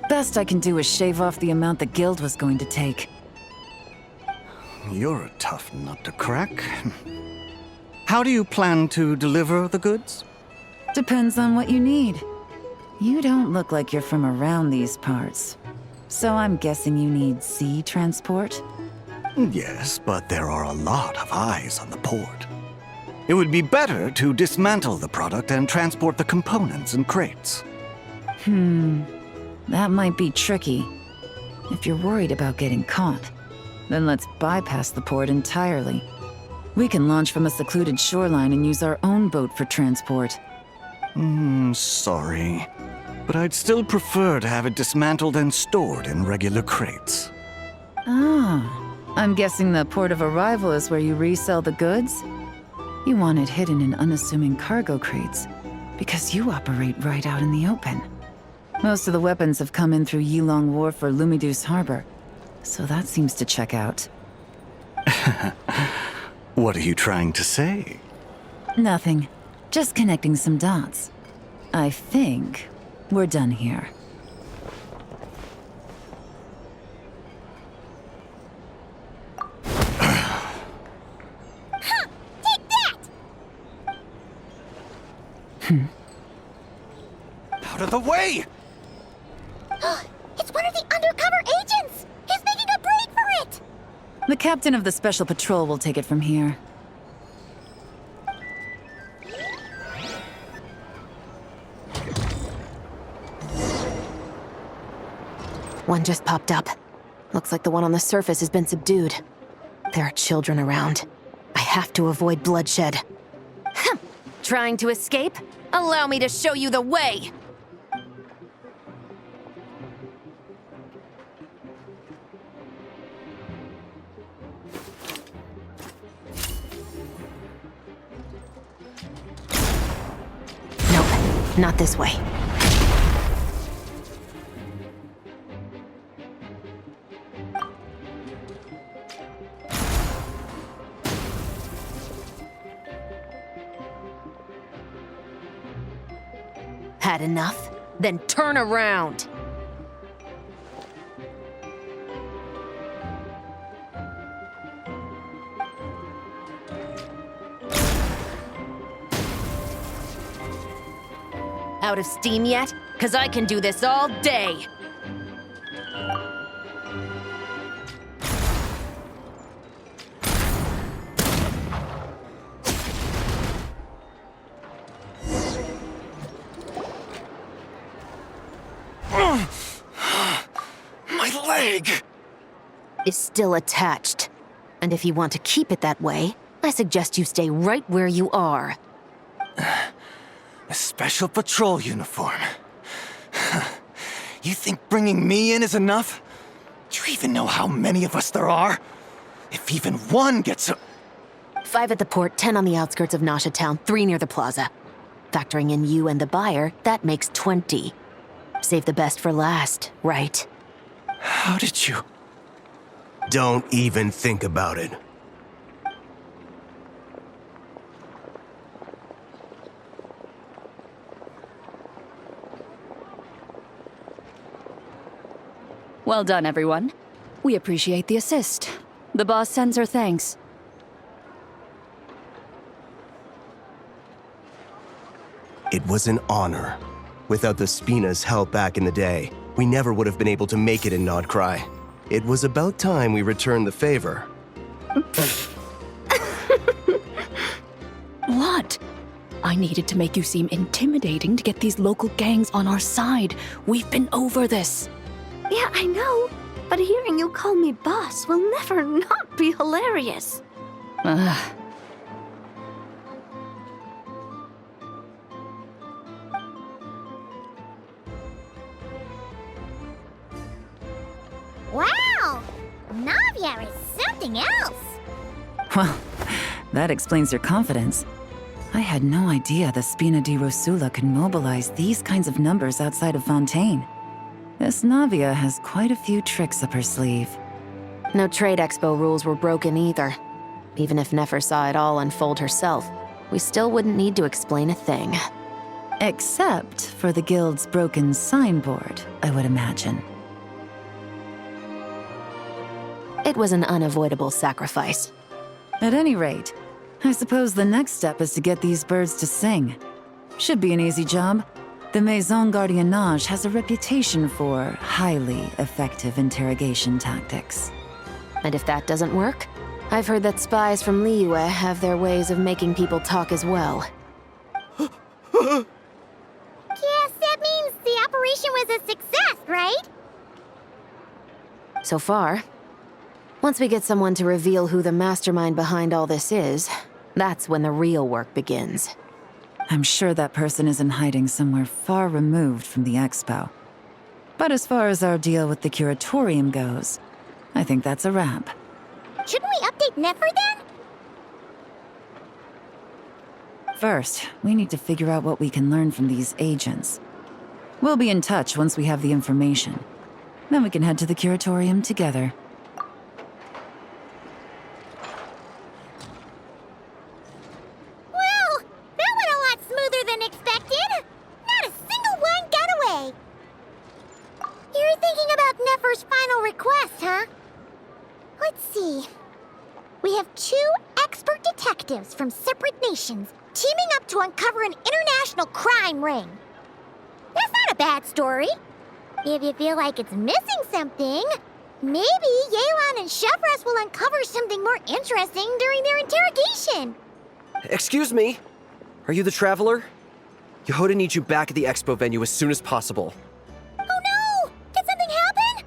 Best I can do is shave off the amount the guild was going to take. You're a tough nut to crack. How do you plan to deliver the goods? Depends on what you need. You don't look like you're from around these parts. So I'm guessing you need sea transport? Yes, but there are a lot of eyes on the port. It would be better to dismantle the product and transport the components in crates. That might be tricky. If you're worried about getting caught, then let's bypass the port entirely. We can launch from a secluded shoreline and use our own boat for transport. Sorry. But I'd still prefer to have it dismantled and stored in regular crates. Ah, I'm guessing the port of arrival is where you resell the goods? You want it hidden in unassuming cargo crates, because you operate right out in the open. Most of the weapons have come in through Yilong Wharf or Lumiduce Harbor, so that seems to check out. What are you trying to say? Nothing. Just connecting some dots. I think we're done here. Take that! Out of the way! It's one of the undercover agents! He's making a break for it! The captain of the Special Patrol will take it from here. One just popped up. Looks like the one on the surface has been subdued. There are children around. I have to avoid bloodshed. Trying to escape? Allow me to show you the way! Not this way. Had enough? Then turn around! Out of steam yet? 'Cause I can do this all day! My leg! Is still attached. And if you want to keep it that way, I suggest you stay right where you are. A special patrol uniform. You think bringing me in is enough? Do you even know how many of us there are? If even one gets a... 5 at the port, 10 on the outskirts of Nasha Town, 3 near the plaza. Factoring in you and the buyer, that makes 20. Save the best for last, right? How did you... Don't even think about it. Well done, everyone. We appreciate the assist. The boss sends her thanks. It was an honor. Without the Spina's help back in the day, we never would have been able to make it in Nodcry. It was about time we returned the favor. What? I needed to make you seem intimidating to get these local gangs on our side. We've been over this. Yeah, I know. But hearing you call me boss will never not be hilarious. Ugh. Wow! Navia is something else! Well, that explains your confidence. I had no idea the Spina di Rosula could mobilize these kinds of numbers outside of Fontaine. This Navia has quite a few tricks up her sleeve. No trade expo rules were broken either. Even if Nefer saw it all unfold herself, we still wouldn't need to explain a thing. Except for the guild's broken signboard, I would imagine. It was an unavoidable sacrifice. At any rate, I suppose the next step is to get these birds to sing. Should be an easy job. The Maison Gardiennage has a reputation for highly effective interrogation tactics. And if that doesn't work, I've heard that spies from Liyue have their ways of making people talk as well. Yes, that means the operation was a success, right? So far. Once we get someone to reveal who the mastermind behind all this is, that's when the real work begins. I'm sure that person is in hiding somewhere far removed from the expo. But as far as our deal with the curatorium goes, I think that's a wrap. Shouldn't we update Nefer then? First, we need to figure out what we can learn from these agents. We'll be in touch once we have the information. Then we can head to the curatorium together. Well, that went a lot smoother than expected. Not a single one got away. You're thinking about Nefer's final request, huh? Let's see. We have 2 expert detectives from separate nations teaming up to uncover an international crime ring. That's not a bad story. If you feel like it's missing something, maybe Yelan and Chevros will uncover something more interesting during their interrogation. Excuse me? Are you the Traveler? Yehoda needs you back at the expo venue as soon as possible. Oh no! Did something happen?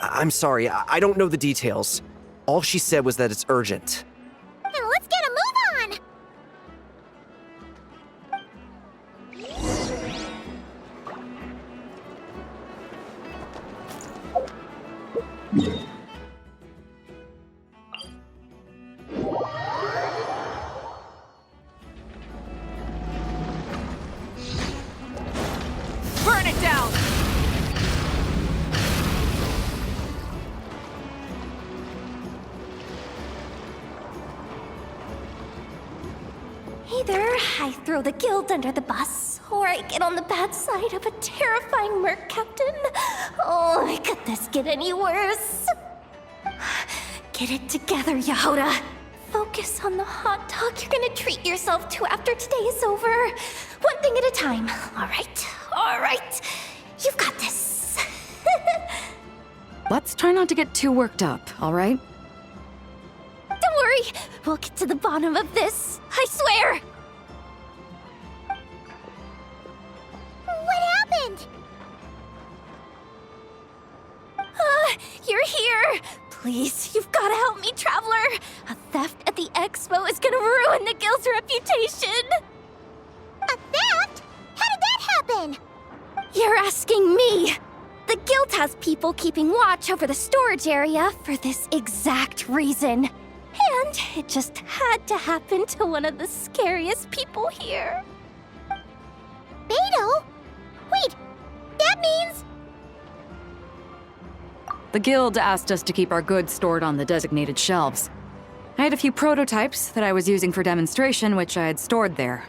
I'm sorry, I don't know the details. All she said was that it's urgent. Then let's get a move on! Either I throw the guild under the bus, or I get on the bad side of a terrifying merc captain. Oh, could this get any worse? Get it together, Yehoda. Focus on the hot dog you're gonna treat yourself to after today is over. One thing at a time. All right. You've got this. Let's try not to get too worked up, all right? Don't worry, we'll get to the bottom of this. I swear. What happened? You're here. Please, you've got to help me, Traveler. A theft at the expo is gonna ruin the guild's reputation. A theft? How did that happen? You're asking me. The guild has people keeping watch over the storage area for this exact reason. And it just had to happen to one of the scariest people here. Beto? Wait, that means... The guild asked us to keep our goods stored on the designated shelves. I had a few prototypes that I was using for demonstration, which I had stored there.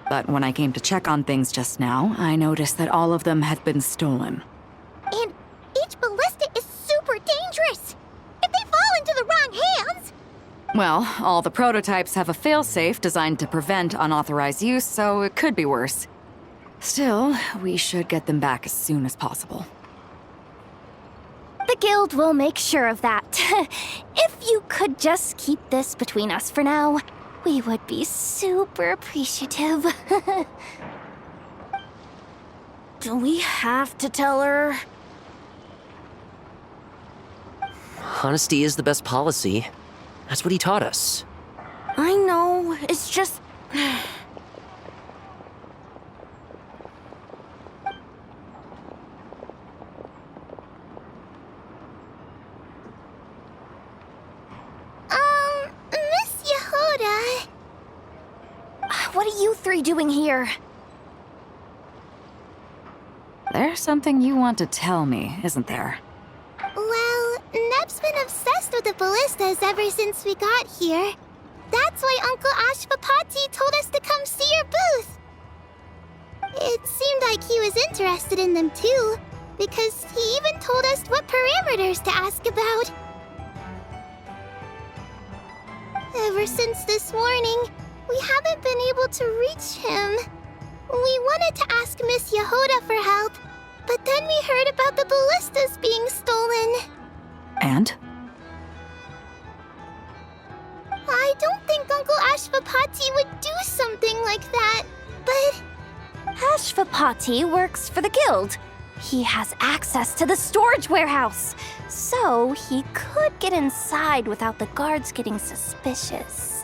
But when I came to check on things just now, I noticed that all of them had been stolen. And each ballista is super dangerous. If they fall into the wrong hands... Well, all the prototypes have a failsafe designed to prevent unauthorized use, so it could be worse. Still, we should get them back as soon as possible. The guild will make sure of that. If you could just keep this between us for now, we would be super appreciative. Do we have to tell her? Honesty is the best policy. That's what he taught us. I know, it's just... Miss Yehoda... What are you three doing here? There's something you want to tell me, isn't there? Well, Neb's been obsessed with the ballistas ever since we got here. That's why Uncle Ashvapati told us to come see your booth. It seemed like he was interested in them too, because he even told us what parameters to ask about. Ever since this morning, we haven't been able to reach him. We wanted to ask Miss Yehoda for help, but then we heard about the ballistas being stolen. And? I don't think Uncle Ashvapati would do something like that, but... Ashvapati works for the guild. He has access to the storage warehouse, so he could get inside without the guards getting suspicious.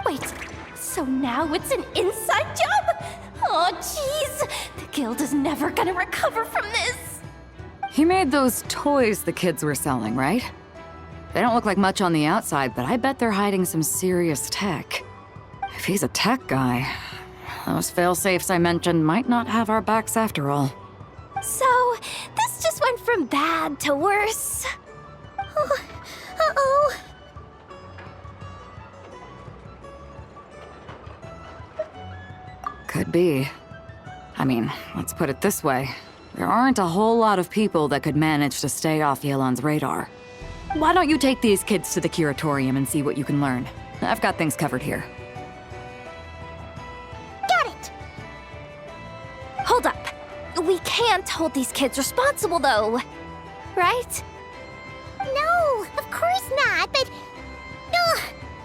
Wait, so now it's an inside job? Oh, jeez. The guild is never gonna recover from this. He made those toys the kids were selling, right? They don't look like much on the outside, but I bet they're hiding some serious tech. If he's a tech guy, those fail-safes I mentioned might not have our backs after all. So, this just went from bad to worse. Oh, uh-oh. Could be. I mean, let's put it this way. There aren't a whole lot of people that could manage to stay off Yelan's radar. Why don't you take these kids to the curatorium and see what you can learn? I've got things covered here. Got it! Hold up. We can't hold these kids responsible, though. Right? No, of course not, but... Ugh,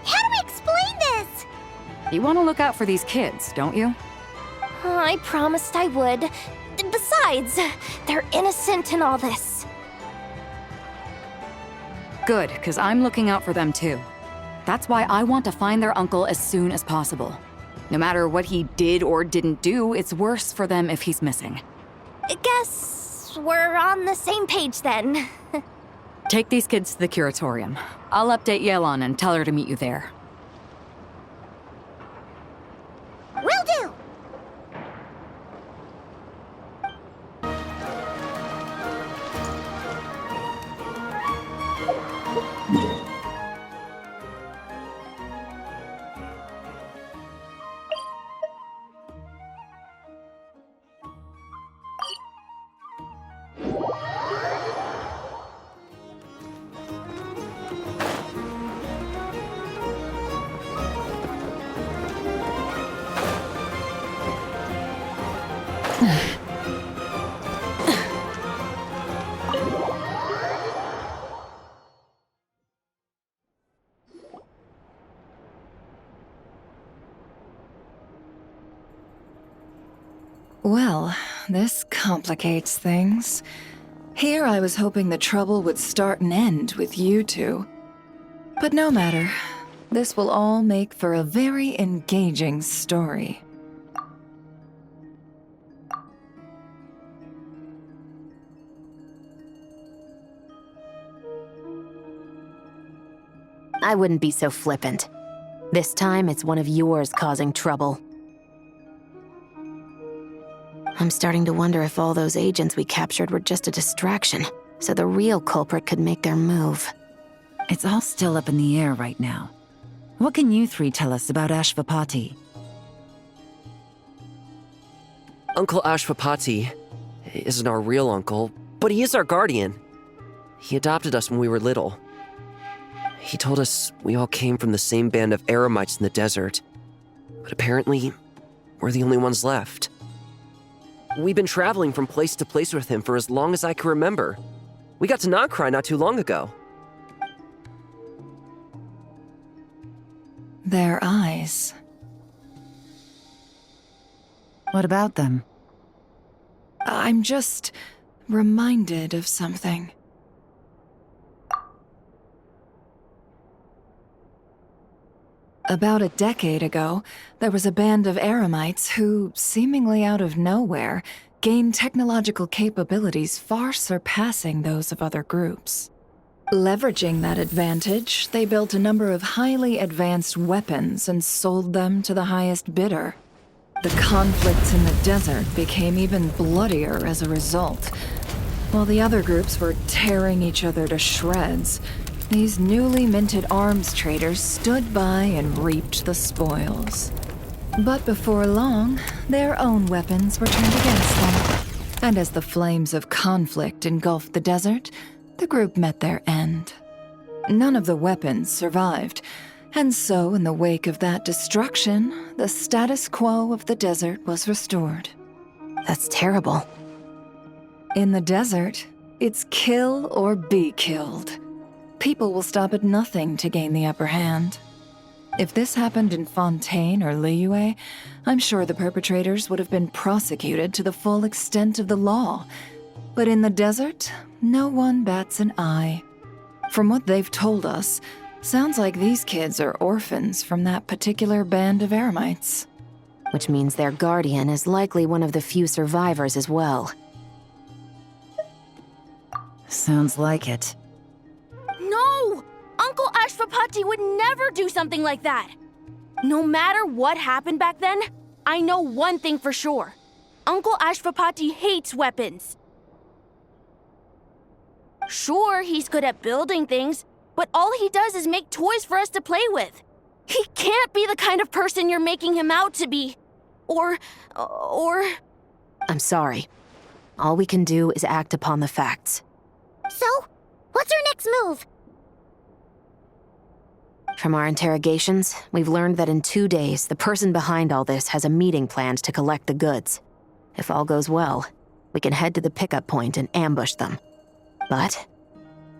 how do we explain this? You want to look out for these kids, don't you? I promised I would. Besides, they're innocent in all this. Good, because I'm looking out for them too. That's why I want to find their uncle as soon as possible. No matter what he did or didn't do, it's worse for them if he's missing. I guess we're on the same page then. Take these kids to the curatorium. I'll update Yelan and tell her to meet you there. Will do! Well, this complicates things. Here I was hoping the trouble would start and end with you two. But no matter. This will all make for a very engaging story. I wouldn't be so flippant. This time, it's one of yours causing trouble. I'm starting to wonder if all those agents we captured were just a distraction, so the real culprit could make their move. It's all still up in the air right now. What can you three tell us about Ashvapati? Uncle Ashvapati isn't our real uncle, but he is our guardian. He adopted us when we were little. He told us we all came from the same band of eremites in the desert, but apparently, we're the only ones left. We've been traveling from place to place with him for as long as I can remember. We got to Nongcry not too long ago. Their eyes. What about them? I'm just reminded of something. About a decade ago, there was a band of eremites who, seemingly out of nowhere, gained technological capabilities far surpassing those of other groups. Leveraging that advantage, they built a number of highly advanced weapons and sold them to the highest bidder. The conflicts in the desert became even bloodier as a result. While the other groups were tearing each other to shreds, these newly minted arms traders stood by and reaped the spoils. But before long, their own weapons were turned against them. And as the flames of conflict engulfed the desert, the group met their end. None of the weapons survived, and so in the wake of that destruction, the status quo of the desert was restored. That's terrible. In the desert, it's kill or be killed. People will stop at nothing to gain the upper hand. If this happened in Fontaine or Liyue, I'm sure the perpetrators would have been prosecuted to the full extent of the law. But in the desert, no one bats an eye. From what they've told us, sounds like these kids are orphans from that particular band of eremites. Which means their guardian is likely one of the few survivors as well. Sounds like it. No! Uncle Ashvapati would never do something like that! No matter what happened back then, I know one thing for sure. Uncle Ashvapati hates weapons. Sure, he's good at building things, but all he does is make toys for us to play with. He can't be the kind of person you're making him out to be. Or... I'm sorry. All we can do is act upon the facts. So, what's our next move? From our interrogations, we've learned that in 2 days, the person behind all this has a meeting planned to collect the goods. If all goes well, we can head to the pickup point and ambush them. But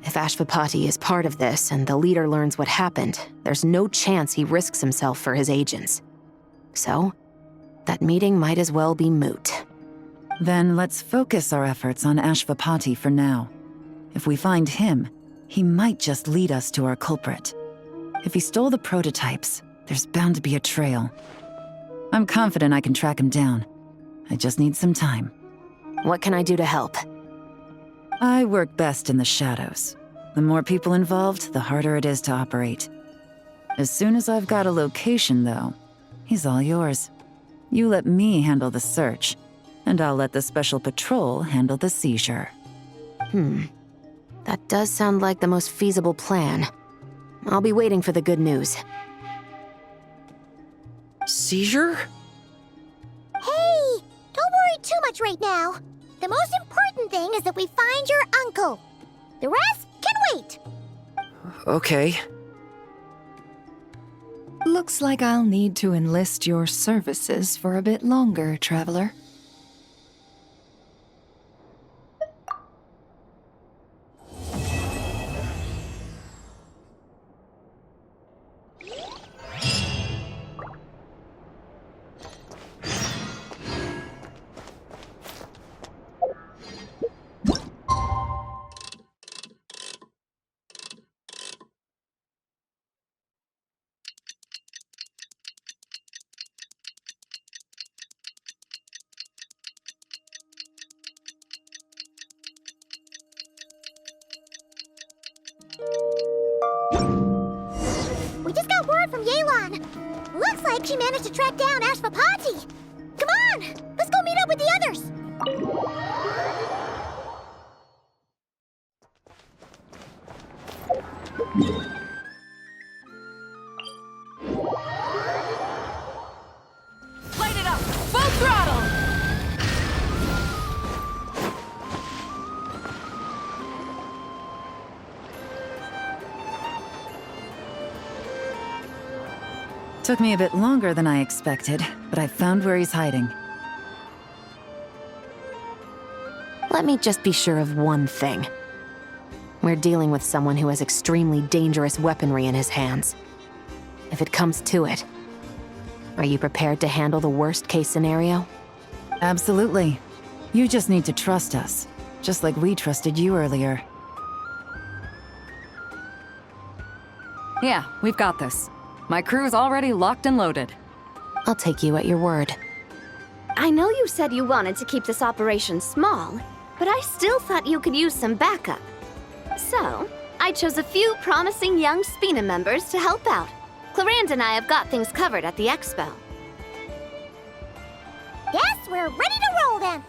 if Ashvapati is part of this and the leader learns what happened, there's no chance he risks himself for his agents. So, that meeting might as well be moot. Then let's focus our efforts on Ashvapati for now. If we find him, he might just lead us to our culprit. If he stole the prototypes, there's bound to be a trail. I'm confident I can track him down. I just need some time. What can I do to help? I work best in the shadows. The more people involved, the harder it is to operate. As soon as I've got a location, though, he's all yours. You let me handle the search, and I'll let the special patrol handle the seizure. That does sound like the most feasible plan. I'll be waiting for the good news. Seizure? Hey, don't worry too much right now. The most important thing is that we find your uncle. The rest can wait. Okay. Looks like I'll need to enlist your services for a bit longer, Traveler. We just got word from Yelan. Looks like she managed to track down Ashvapati. Come on, let's go meet up with the others. Light it up! Full throttle! Took me a bit longer than I expected, but I found where he's hiding. Let me just be sure of one thing. We're dealing with someone who has extremely dangerous weaponry in his hands. If it comes to it, are you prepared to handle the worst-case scenario? Absolutely. You just need to trust us, just like we trusted you earlier. Yeah, we've got this. My crew's already locked and loaded. I'll take you at your word. I know you said you wanted to keep this operation small, but I still thought you could use some backup. So, I chose a few promising young Spina members to help out. Clarand and I have got things covered at the expo. Yes, we're ready to roll then.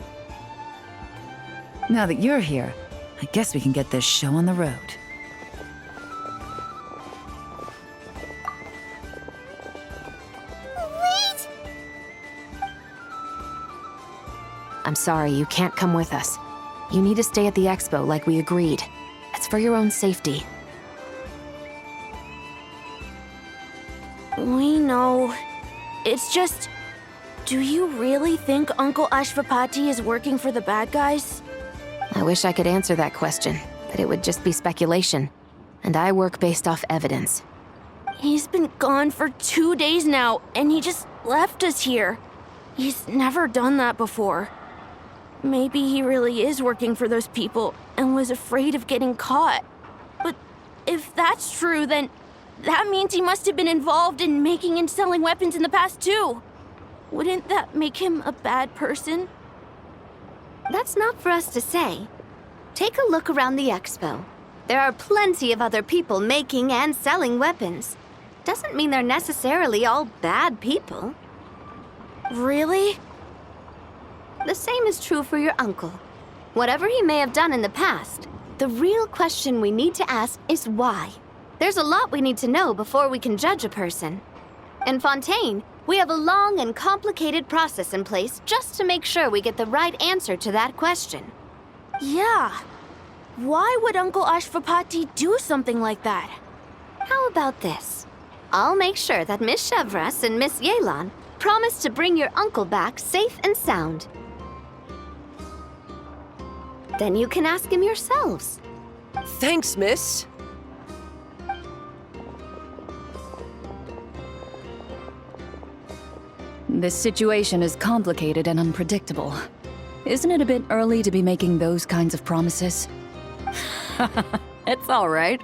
Now that you're here, I guess we can get this show on the road. Wait! I'm sorry, you can't come with us. You need to stay at the expo like we agreed. It's for your own safety. We know. It's just... Do you really think Uncle Ashvapati is working for the bad guys? I wish I could answer that question, but it would just be speculation. And I work based off evidence. He's been gone for 2 days now, and he just left us here. He's never done that before. Maybe he really is working for those people and was afraid of getting caught. But if that's true, then that means he must have been involved in making and selling weapons in the past too. Wouldn't that make him a bad person? That's not for us to say. Take a look around the expo. There are plenty of other people making and selling weapons. Doesn't mean they're necessarily all bad people. Really? The same is true for your uncle. Whatever he may have done in the past, the real question we need to ask is why. There's a lot we need to know before we can judge a person. In Fontaine, we have a long and complicated process in place just to make sure we get the right answer to that question. Yeah. Why would Uncle Ashvapati do something like that? How about this? I'll make sure that Miss Chevras and Miss Yelan promise to bring your uncle back safe and sound. Then you can ask him yourselves. Thanks, miss. This situation is complicated and unpredictable. Isn't it a bit early to be making those kinds of promises? It's all right.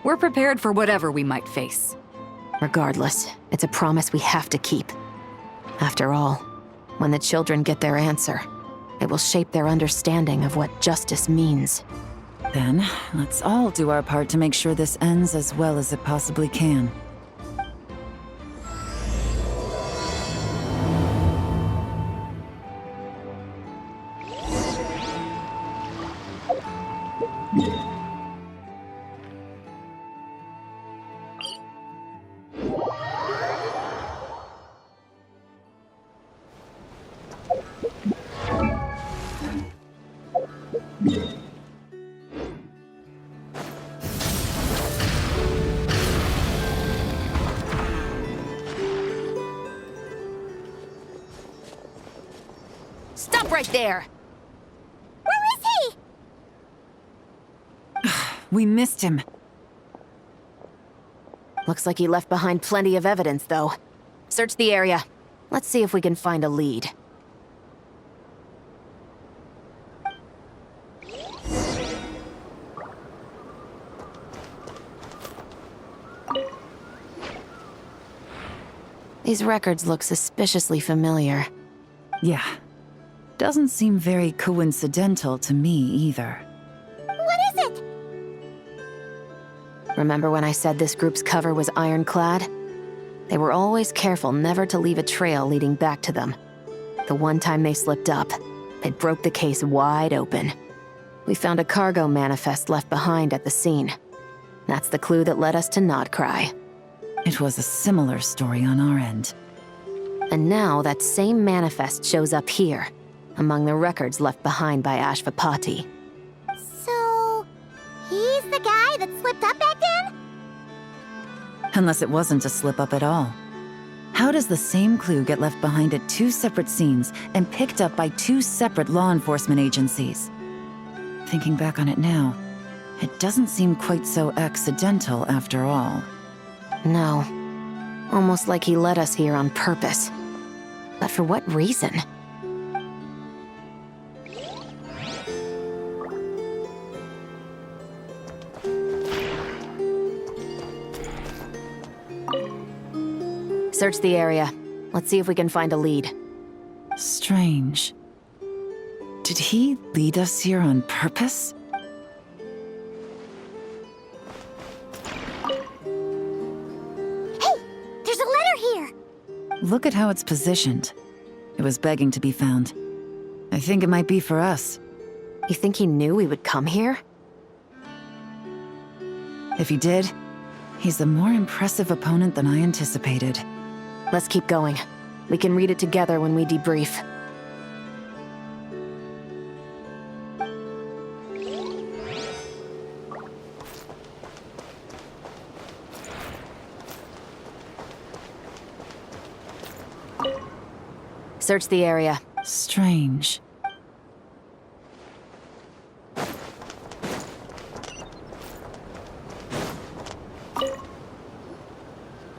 We're prepared for whatever we might face. Regardless, it's a promise we have to keep. After all, when the children get their answer, it will shape their understanding of what justice means. Then, let's all do our part to make sure this ends as well as it possibly can. Stop right there! Where is he? We missed him. Looks like he left behind plenty of evidence, though. Search the area. Let's see if we can find a lead. These records look suspiciously familiar. Yeah. Doesn't seem very coincidental to me either. What is it? Remember when I said this group's cover was ironclad? They were always careful never to leave a trail leading back to them. The one time they slipped up, it broke the case wide open. We found a cargo manifest left behind at the scene. That's the clue that led us to Nodcry. It was a similar story on our end. And now that same manifest shows up here, among the records left behind by Ashvapati. So, he's the guy that slipped up back then? Unless it wasn't a slip-up at all. How does the same clue get left behind at 2 separate scenes and picked up by 2 separate law enforcement agencies? Thinking back on it now, it doesn't seem quite so accidental after all. No. Almost like he led us here on purpose. But for what reason? Search the area. Let's see if we can find a lead. Strange. Did he lead us here on purpose? Hey, there's a letter here! Look at how it's positioned. It was begging to be found. I think it might be for us. You think he knew we would come here? If he did, he's a more impressive opponent than I anticipated. Let's keep going. We can read it together when we debrief. Search the area. Strange.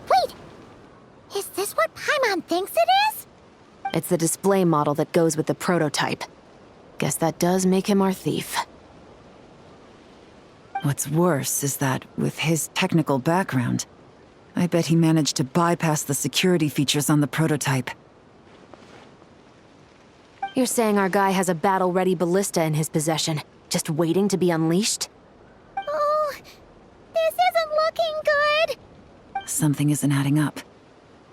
Wait! Is this what Paimon thinks it is? It's the display model that goes with the prototype. Guess that does make him our thief. What's worse is that, with his technical background, I bet he managed to bypass the security features on the prototype. You're saying our guy has a battle-ready ballista in his possession, just waiting to be unleashed? Oh, this isn't looking good. Something isn't adding up.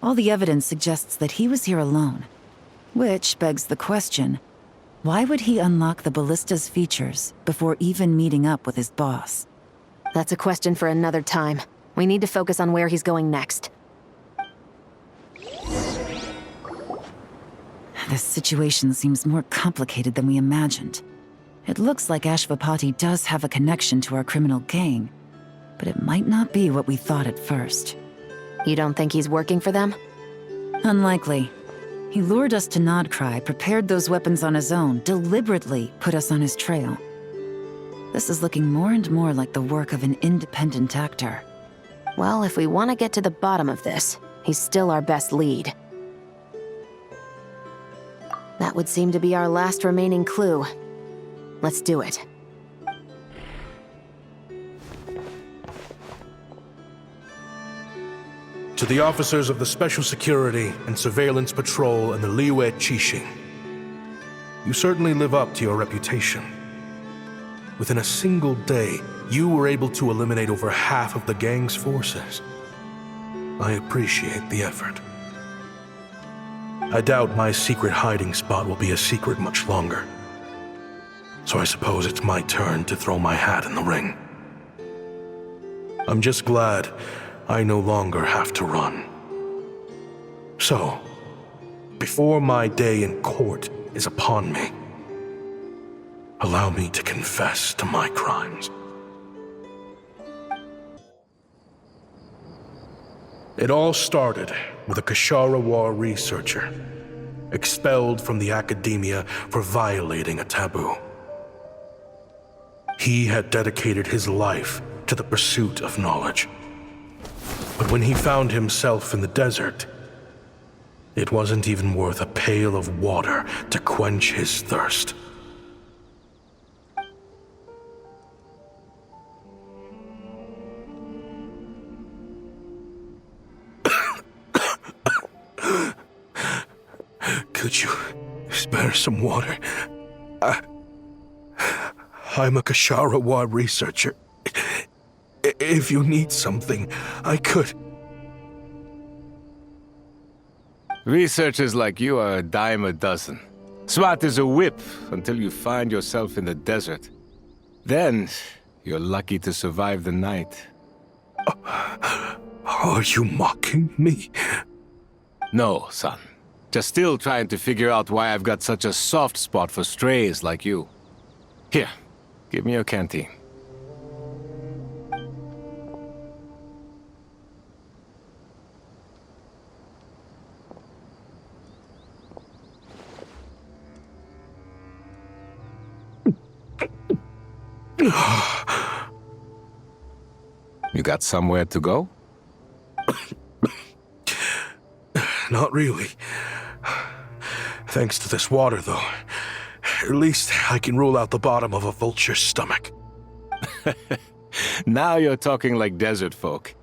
All the evidence suggests that he was here alone. Which begs the question, why would he unlock the ballista's features before even meeting up with his boss? That's a question for another time. We need to focus on where he's going next. This situation seems more complicated than we imagined. It looks like Ashvapati does have a connection to our criminal gang, but it might not be what we thought at first. You don't think he's working for them? Unlikely. He lured us to Nodcry, prepared those weapons on his own, deliberately put us on his trail. This is looking more and more like the work of an independent actor. Well, if we want to get to the bottom of this, he's still our best lead. That would seem to be our last remaining clue. Let's do it. To the officers of the Special Security and Surveillance Patrol and the Liyue Qixing, you certainly live up to your reputation. Within a single day, you were able to eliminate over half of the gang's forces. I appreciate the effort. I doubt my secret hiding spot will be a secret much longer. So I suppose it's my turn to throw my hat in the ring. I'm just glad I no longer have to run. So, before my day in court is upon me, allow me to confess to my crimes. It all started with a Kashara War researcher, expelled from the academia for violating a taboo. He had dedicated his life to the pursuit of knowledge. But when he found himself in the desert, it wasn't even worth a pail of water to quench his thirst. Could you spare some water? I'm a Kashara War researcher. If you need something, I could. Researchers like you are a dime a dozen. Smart as a whip until you find yourself in the desert. Then, you're lucky to survive the night. Are you mocking me? No, son. Just still trying to figure out why I've got such a soft spot for strays like you. Here, give me your canteen. You got somewhere to go? Not really. Thanks to this water, though. At least I can rule out the bottom of a vulture's stomach. Now you're talking like desert folk.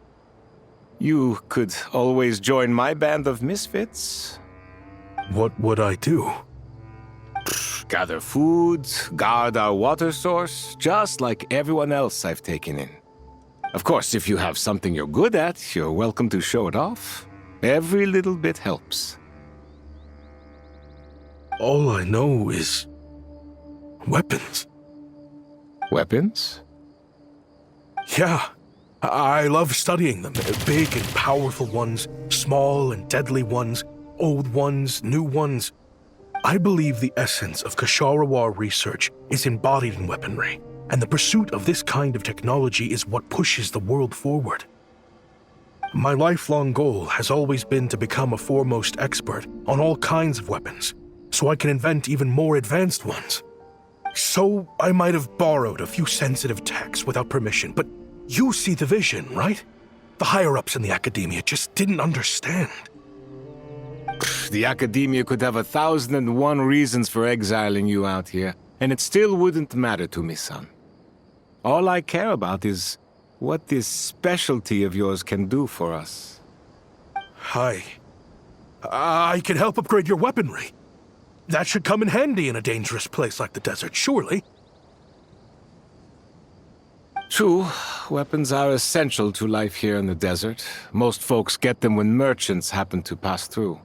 You could always join my band of misfits. What would I do? Gather food, guard our water source, just like everyone else I've taken in. Of course, if you have something you're good at, you're welcome to show it off. Every little bit helps. All I know is weapons. Weapons? Yeah. I love studying them. Big and powerful ones, small and deadly ones, old ones, new ones. I believe the essence of Kshatriya research is embodied in weaponry, and the pursuit of this kind of technology is what pushes the world forward. My lifelong goal has always been to become a foremost expert on all kinds of weapons, so I can invent even more advanced ones. So I might have borrowed a few sensitive techs without permission, but you see the vision, right? The higher-ups in the academia just didn't understand. The academia could have 1,001 reasons for exiling you out here, and it still wouldn't matter to me, son. All I care about is what this specialty of yours can do for us. I can help upgrade your weaponry. That should come in handy in a dangerous place like the desert, surely. True, weapons are essential to life here in the desert. Most folks get them when merchants happen to pass through.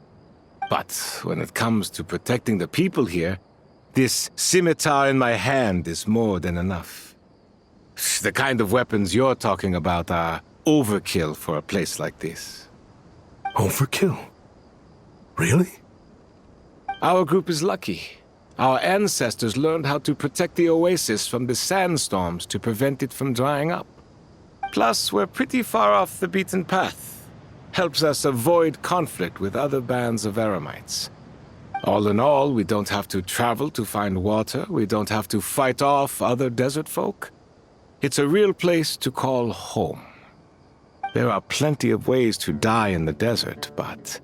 But when it comes to protecting the people here, this scimitar in my hand is more than enough. The kind of weapons you're talking about are overkill for a place like this. Overkill? Really? Our group is lucky. Our ancestors learned how to protect the oasis from the sandstorms to prevent it from drying up. Plus, we're pretty far off the beaten path. Helps us avoid conflict with other bands of eremites. All in all, we don't have to travel to find water, we don't have to fight off other desert folk. It's a real place to call home. There are plenty of ways to die in the desert, but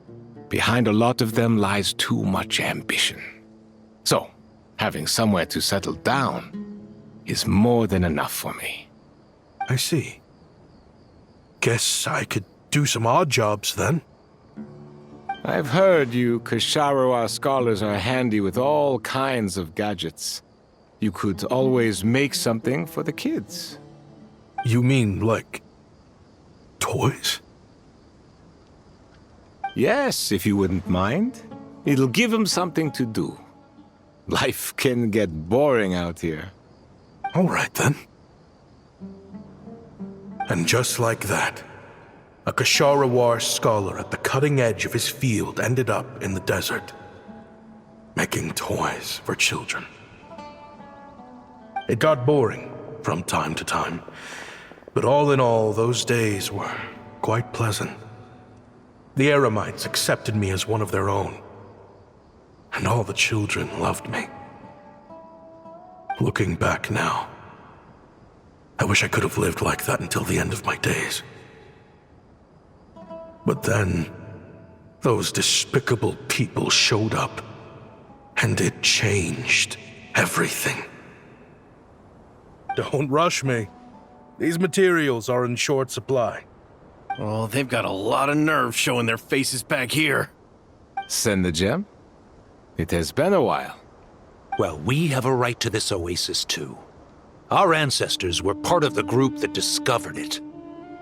behind a lot of them lies too much ambition. So, having somewhere to settle down is more than enough for me. I see. Guess I could do some odd jobs then. I've heard you Kshatriya scholars are handy with all kinds of gadgets. You could always make something for the kids. You mean, like, toys? Yes, if you wouldn't mind. It'll give them something to do. Life can get boring out here. All right, then. And just like that, a Kshatriya scholar at the cutting edge of his field ended up in the desert, making toys for children. It got boring from time to time, but all in all, those days were quite pleasant. The eremites accepted me as one of their own, and all the children loved me. Looking back now, I wish I could have lived like that until the end of my days. But then, those despicable people showed up, and it changed everything. Don't rush me. These materials are in short supply. Oh, they've got a lot of nerve showing their faces back here. Send the gem? It has been a while. Well, we have a right to this oasis too. Our ancestors were part of the group that discovered it.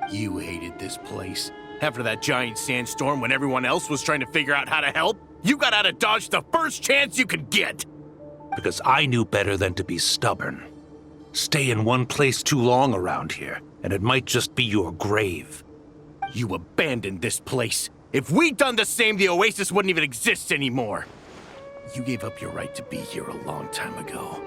You hated this place. After that giant sandstorm when everyone else was trying to figure out how to help, you got out of Dodge the first chance you could get. Because I knew better than to be stubborn. Stay in one place too long around here, and it might just be your grave. You abandoned this place. If we'd done the same, the Oasis wouldn't even exist anymore. You gave up your right to be here a long time ago.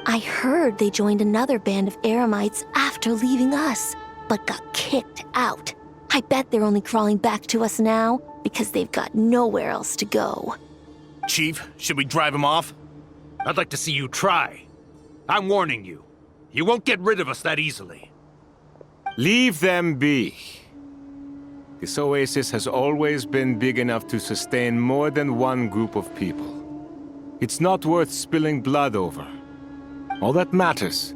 I heard they joined another band of Eremites after leaving us, but got kicked out. I bet they're only crawling back to us now because they've got nowhere else to go. Chief, should we drive him off? I'd like to see you try. I'm warning you. You won't get rid of us that easily. Leave them be. This oasis has always been big enough to sustain more than one group of people. It's not worth spilling blood over. All that matters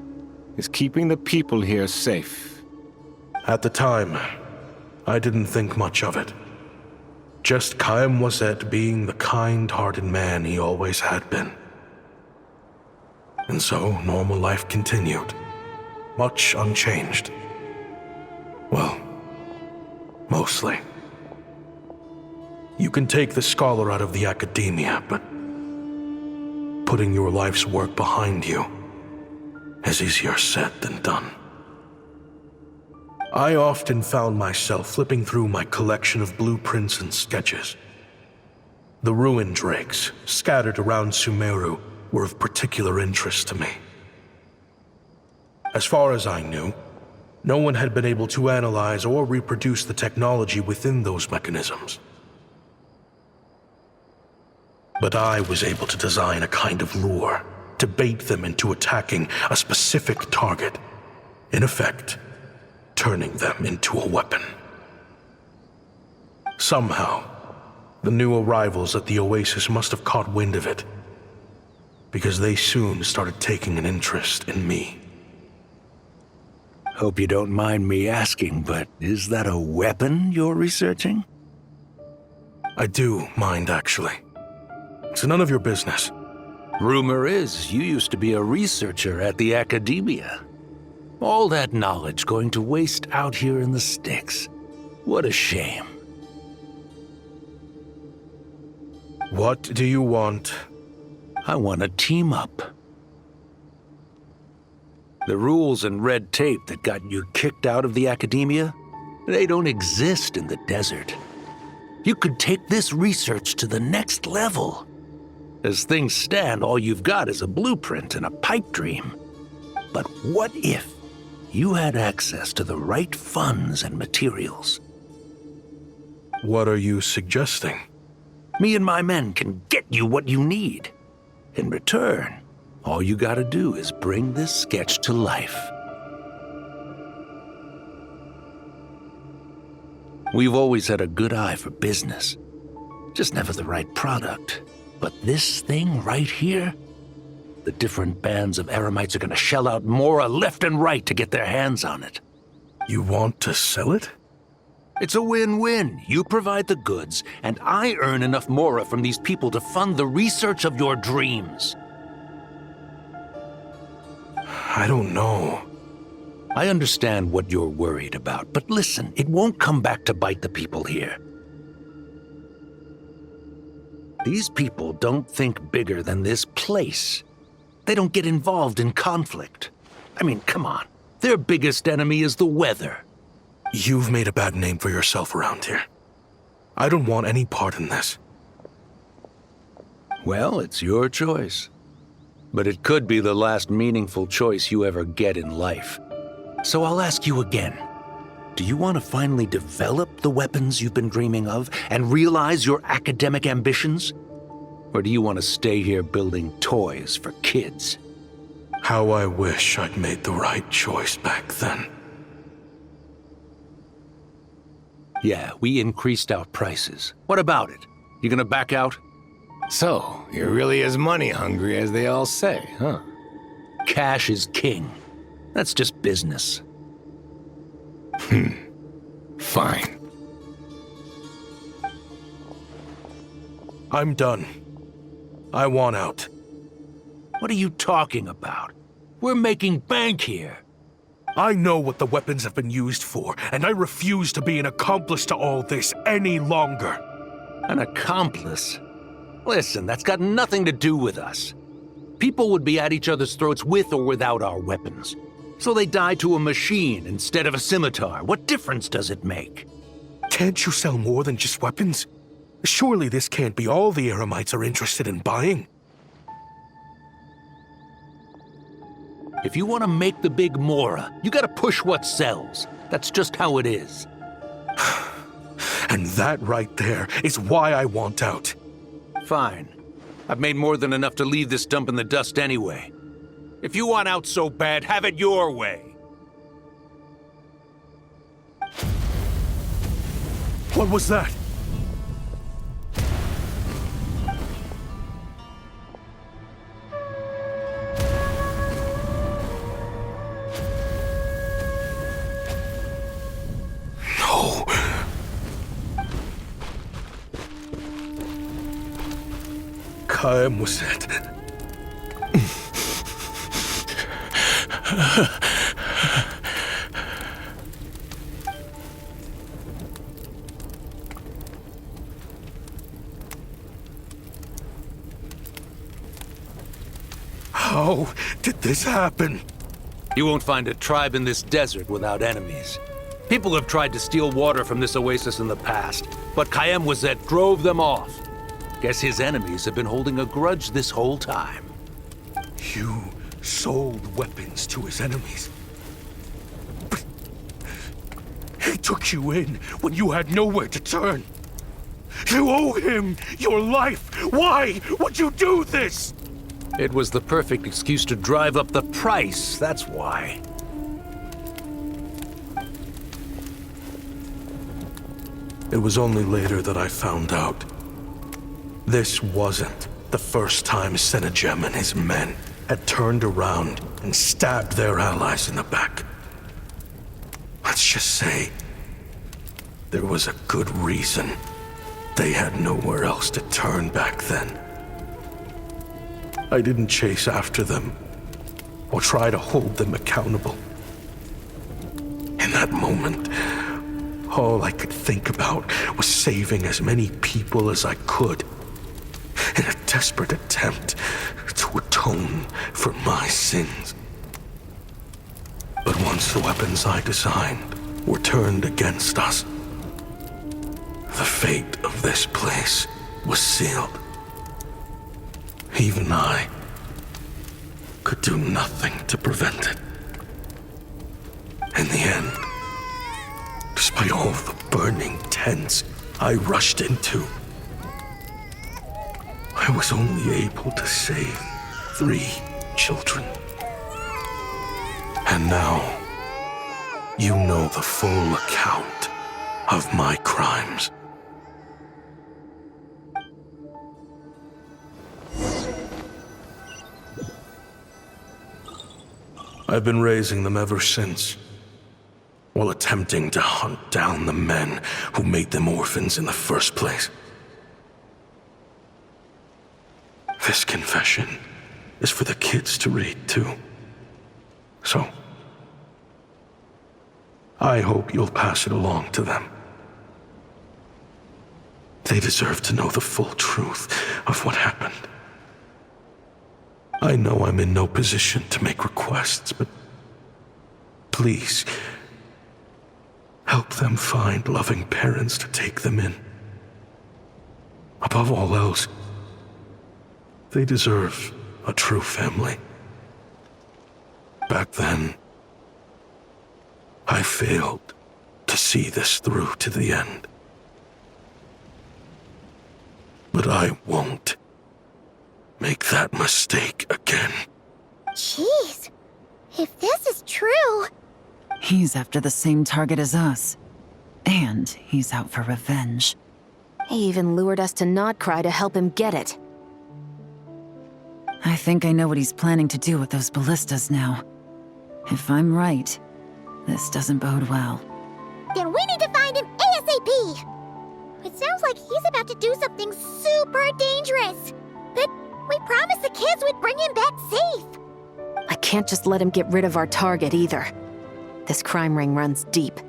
is keeping the people here safe. At the time, I didn't think much of it. Just Chaim Wazet being the kind-hearted man he always had been. And so, normal life continued, much unchanged. Well, mostly. You can take the scholar out of the academia, but putting your life's work behind you is easier said than done. I often found myself flipping through my collection of blueprints and sketches. The ruined drakes, scattered around Sumeru, were of particular interest to me. As far as I knew, no one had been able to analyze or reproduce the technology within those mechanisms. But I was able to design a kind of lure to bait them into attacking a specific target, in effect, turning them into a weapon. Somehow, the new arrivals at the Oasis must have caught wind of it, because they soon started taking an interest in me. Hope you don't mind me asking, but is that a weapon you're researching? I do mind, actually. It's none of your business. Rumor is you used to be a researcher at the academia. All that knowledge going to waste out here in the sticks. What a shame. What do you want? I want to team up. The rules and red tape that got you kicked out of the academia, they don't exist in the desert. You could take this research to the next level. As things stand, all you've got is a blueprint and a pipe dream. But what if you had access to the right funds and materials? What are you suggesting? Me and my men can get you what you need. In return, all you gotta do is bring this sketch to life. We've always had a good eye for business, just never the right product. But this thing right here, the different bands of Eremites are gonna shell out Mora left and right to get their hands on it. You want to sell it? It's a win-win. You provide the goods, and I earn enough Mora from these people to fund the research of your dreams. I don't know. I understand what you're worried about, but listen, it won't come back to bite the people here. These people don't think bigger than this place. They don't get involved in conflict. I mean, come on. Their biggest enemy is the weather. You've made a bad name for yourself around here. I don't want any part in this. Well, it's your choice. But it could be the last meaningful choice you ever get in life. So I'll ask you again. Do you want to finally develop the weapons you've been dreaming of and realize your academic ambitions? Or do you want to stay here building toys for kids? How I wish I'd made the right choice back then. Yeah, we increased our prices. What about it? You gonna back out? So, you're really as money hungry as they all say, huh? Cash is king. That's just business. Fine. I'm done. I want out. What are you talking about? We're making bank here. I know what the weapons have been used for, and I refuse to be an accomplice to all this any longer. An accomplice? Listen, that's got nothing to do with us. People would be at each other's throats with or without our weapons. So they die to a machine instead of a scimitar. What difference does it make? Can't you sell more than just weapons? Surely this can't be all the Eremites are interested in buying. If you want to make the big Mora, you gotta push what sells. That's just how it is. And that right there is why I want out. Fine. I've made more than enough to leave this dump in the dust anyway. If you want out so bad, have it your way. What was that? No. Kaem was it. How did this happen? You won't find a tribe in this desert without enemies. People have tried to steal water from this oasis in the past, but Kaem Wazet drove them off. Guess his enemies have been holding a grudge this whole time. You sold weapons to his enemies. But he took you in when you had nowhere to turn. You owe him your life. Why would you do this? It was the perfect excuse to drive up the price, that's why. It was only later that I found out. This wasn't the first time Senegem and his men had turned around and stabbed their allies in the back. Let's just say there was a good reason they had nowhere else to turn back then. I didn't chase after them or try to hold them accountable. In that moment, all I could think about was saving as many people as I could in a desperate attempt to atone for my sins. But once the weapons I designed were turned against us, the fate of this place was sealed. Even I could do nothing to prevent it. In the end, despite all the burning tents I rushed into, I was only able to save 3 children. And now, you know the full account of my crimes. I've been raising them ever since, while attempting to hunt down the men who made them orphans in the first place. This confession is for the kids to read, too. So, I hope you'll pass it along to them. They deserve to know the full truth of what happened. I know I'm in no position to make requests, but please, help them find loving parents to take them in. Above all else, they deserve a true family. Back then, I failed to see this through to the end. But I won't make that mistake again. Jeez, if this is true... He's after the same target as us. And he's out for revenge. He even lured us to Notcry to help him get it. I think I know what he's planning to do with those ballistas now. If I'm right, this doesn't bode well. Then we need to find him ASAP! It sounds like he's about to do something super dangerous. But we promised the kids we'd bring him back safe. I can't just let him get rid of our target either. This crime ring runs deep.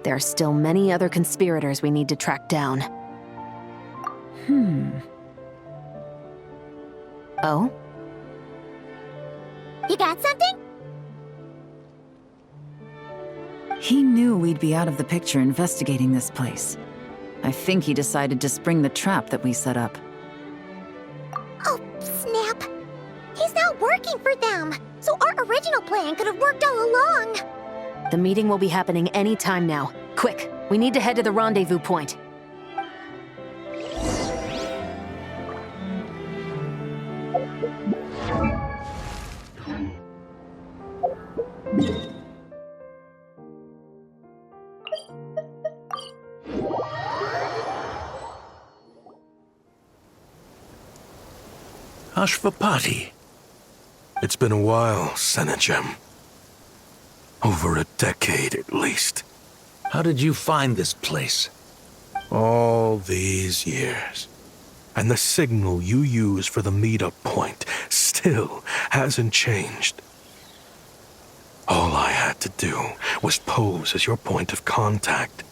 There are still many other conspirators we need to track down. Oh? You got something? He knew we'd be out of the picture investigating this place. I think he decided to spring the trap that we set up. Oh, snap. He's not working for them. So our original plan could have worked all along. The meeting will be happening any time now. Quick, we need to head to the rendezvous point. Ashvapati. It's been a while, Senegem. Over a decade at least. How did you find this place? All these years. And the signal you use for the meetup point still hasn't changed. All I had to do was pose as your point of contact.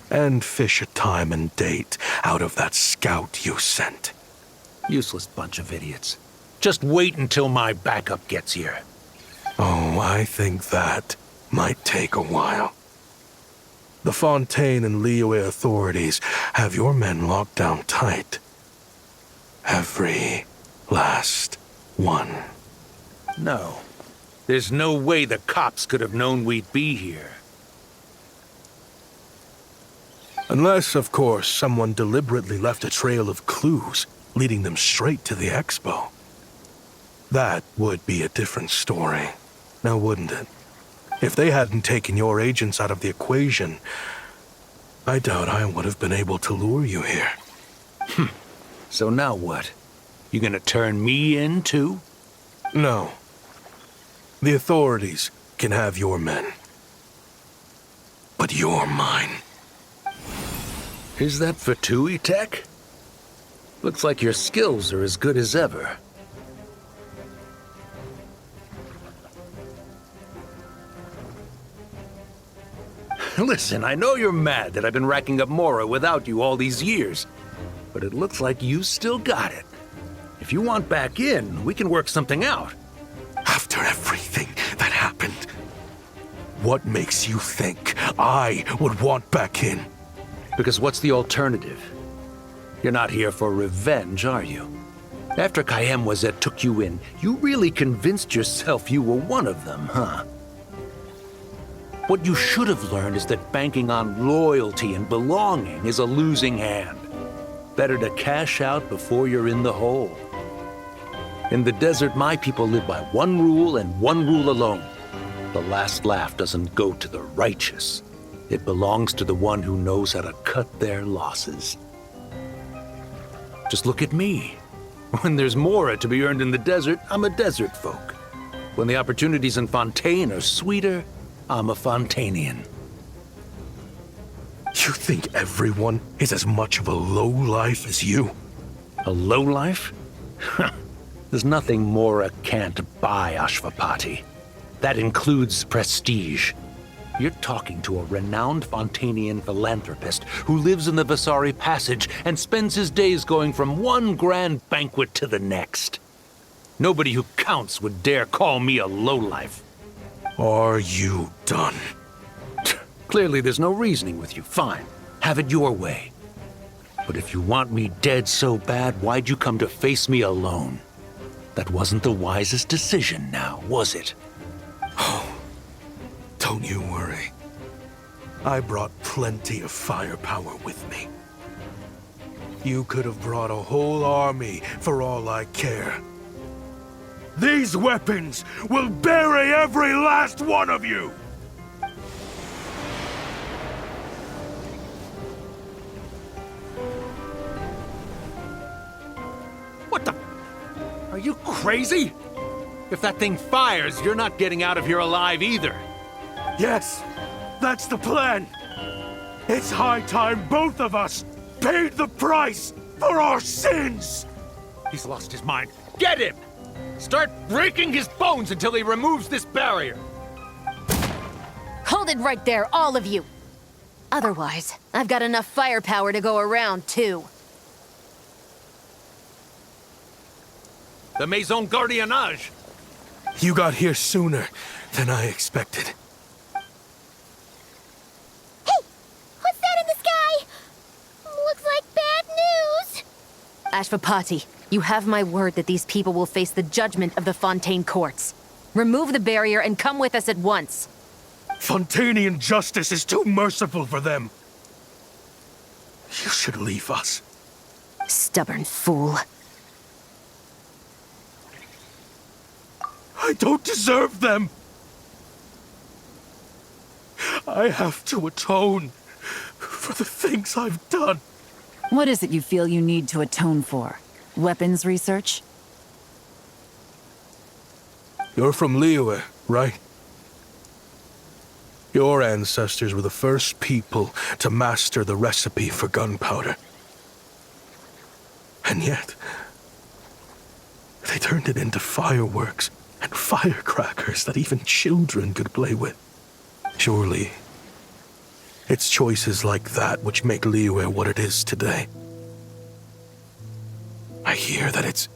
And fish a time and date out of that scout you sent. Useless bunch of idiots. Just wait until my backup gets here. Oh, I think that might take a while. The Fontaine and Liyue authorities have your men locked down tight. Every last one. No. There's no way the cops could have known we'd be here. Unless, of course, someone deliberately left a trail of clues, leading them straight to the expo. That would be a different story, now wouldn't it? If they hadn't taken your agents out of the equation, I doubt I would have been able to lure you here. So now what? You gonna turn me in, too? No. The authorities can have your men. But you're mine. Is that Fatui tech? Looks like your skills are as good as ever. Listen, I know you're mad that I've been racking up Mora without you all these years, but it looks like you still got it. If you want back in, we can work something out. After everything that happened, what makes you think I would want back in? Because what's the alternative? You're not here for revenge, are you? After Kayemwazet took you in, you really convinced yourself you were one of them, huh? What you should have learned is that banking on loyalty and belonging is a losing hand. Better to cash out before you're in the hole. In the desert, my people live by one rule and one rule alone. The last laugh doesn't go to the righteous. It belongs to the one who knows how to cut their losses. Just look at me. When there's Mora to be earned in the desert, I'm a desert folk. When the opportunities in Fontaine are sweeter, I'm a Fontanian. You think everyone is as much of a lowlife as you? A lowlife? There's nothing Mora can't buy, Ashvapati. That includes prestige. You're talking to a renowned Fontanian philanthropist who lives in the Vasari Passage and spends his days going from one grand banquet to the next. Nobody who counts would dare call me a lowlife. Are you done? Clearly there's no reasoning with you. Fine. Have it your way. But if you want me dead so bad, why'd you come to face me alone? That wasn't the wisest decision now, was it? Oh, don't you worry. I brought plenty of firepower with me. You could have brought a whole army for all I care. These weapons will bury every last one of you! What the? Are you crazy? If that thing fires, you're not getting out of here alive either. Yes, that's the plan. It's high time both of us paid the price for our sins! He's lost his mind. Get him! Start breaking his bones until he removes this barrier! Hold it right there, all of you! Otherwise, I've got enough firepower to go around, too. The Maison Gardiennage! You got here sooner than I expected. Hey! What's that in the sky? Looks like bad news! Ashvapati, you have my word that these people will face the judgment of the Fontaine courts. Remove the barrier and come with us at once. Fontanian justice is too merciful for them. You should leave us. Stubborn fool. I don't deserve them. I have to atone for the things I've done. What is it you feel you need to atone for? Weapons research? You're from Liyue, right? Your ancestors were the first people to master the recipe for gunpowder. And yet, they turned it into fireworks and firecrackers that even children could play with. Surely, it's choices like that which make Liyue what it is today. I hear that it's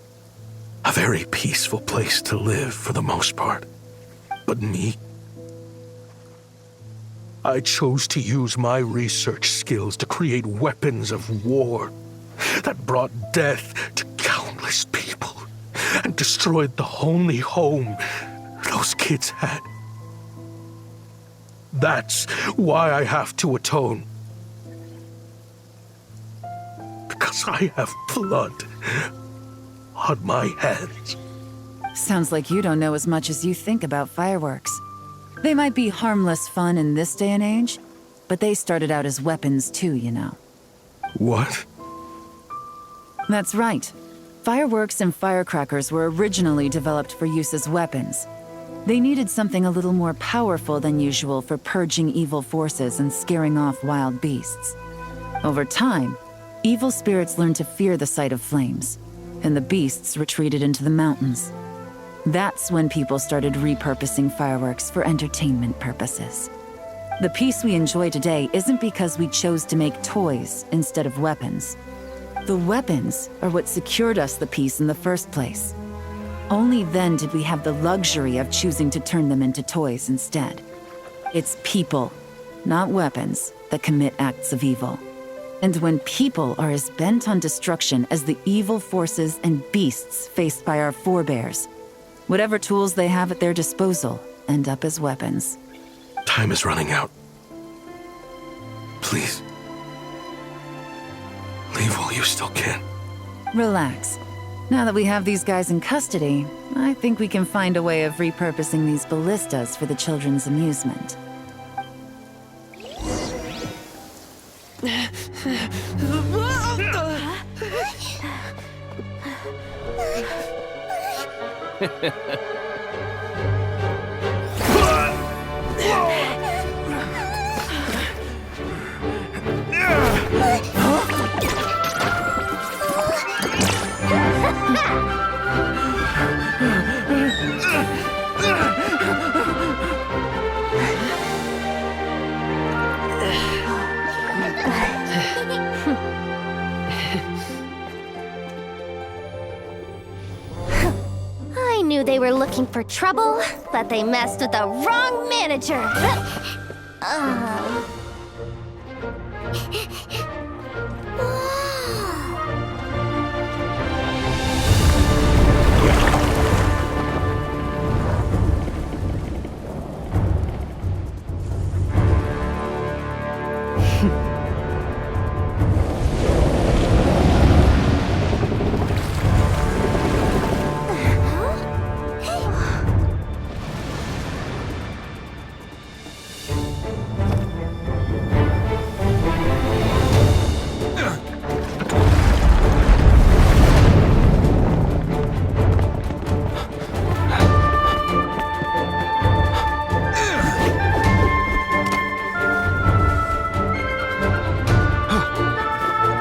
a very peaceful place to live for the most part. But me? I chose to use my research skills to create weapons of war that brought death to countless people and destroyed the only home those kids had. That's why I have to atone. Because I have blood on my hands. Sounds like you don't know as much as you think about fireworks. They might be harmless fun in this day and age, but they started out as weapons too, you know. What? That's right. Fireworks and firecrackers were originally developed for use as weapons. They needed something a little more powerful than usual for purging evil forces and scaring off wild beasts. Over time, evil spirits learned to fear the sight of flames, and the beasts retreated into the mountains. That's when people started repurposing fireworks for entertainment purposes. The peace we enjoy today isn't because we chose to make toys instead of weapons. The weapons are what secured us the peace in the first place. Only then did we have the luxury of choosing to turn them into toys instead. It's people, not weapons, that commit acts of evil. And when people are as bent on destruction as the evil forces and beasts faced by our forebears, whatever tools they have at their disposal end up as weapons. Time is running out. Please. Leave while you still can. Relax. Now that we have these guys in custody, I think we can find a way of repurposing these ballistas for the children's amusement. I knew they were looking for trouble, but they messed with the wrong manager.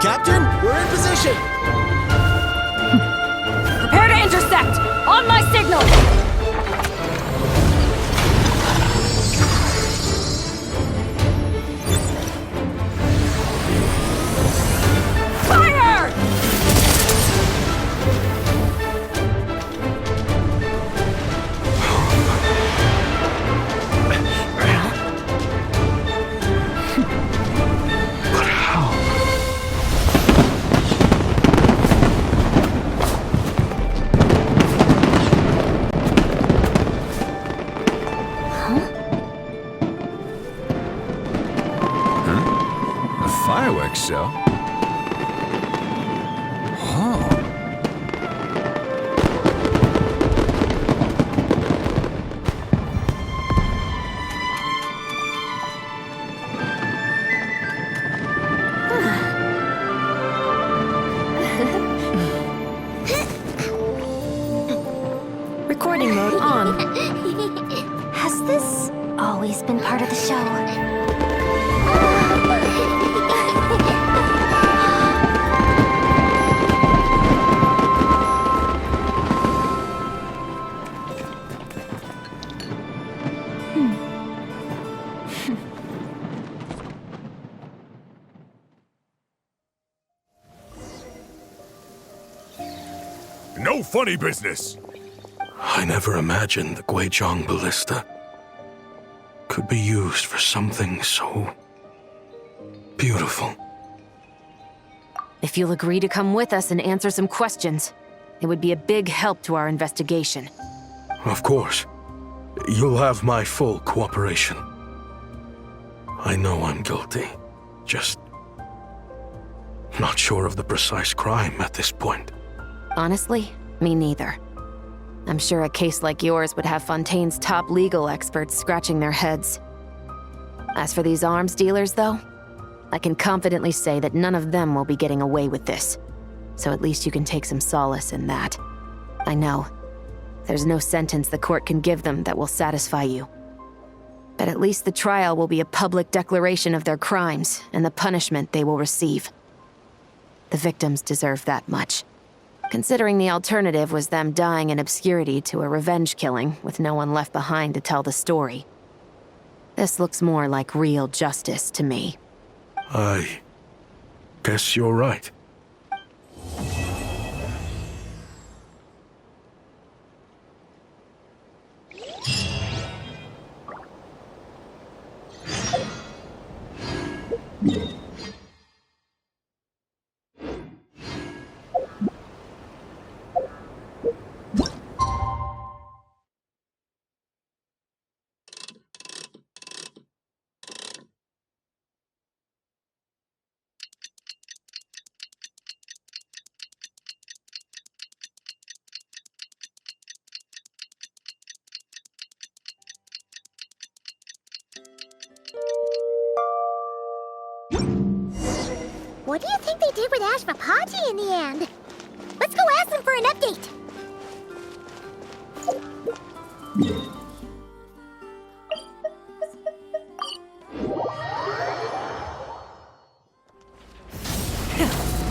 Captain, we're in position! Prepare to intercept! On my signal! Fire! But how? A fireworks show? Oh. Recording mode on. Has this always been part of the show? No funny business! I never imagined the Guizhong Ballista could be used for something so beautiful. If you'll agree to come with us and answer some questions, it would be a big help to our investigation. Of course. You'll have my full cooperation. I know I'm guilty. Just not sure of the precise crime at this point. Honestly, me neither. I'm sure a case like yours would have Fontaine's top legal experts scratching their heads. As for these arms dealers, though, I can confidently say that none of them will be getting away with this. So at least you can take some solace in that. I know. There's no sentence the court can give them that will satisfy you. But at least the trial will be a public declaration of their crimes and the punishment they will receive. The victims deserve that much. Considering the alternative was them dying in obscurity to a revenge killing with no one left behind to tell the story. This looks more like real justice to me. I guess you're right. What do you think they did with Ashvapati in the end? Let's go ask them for an update.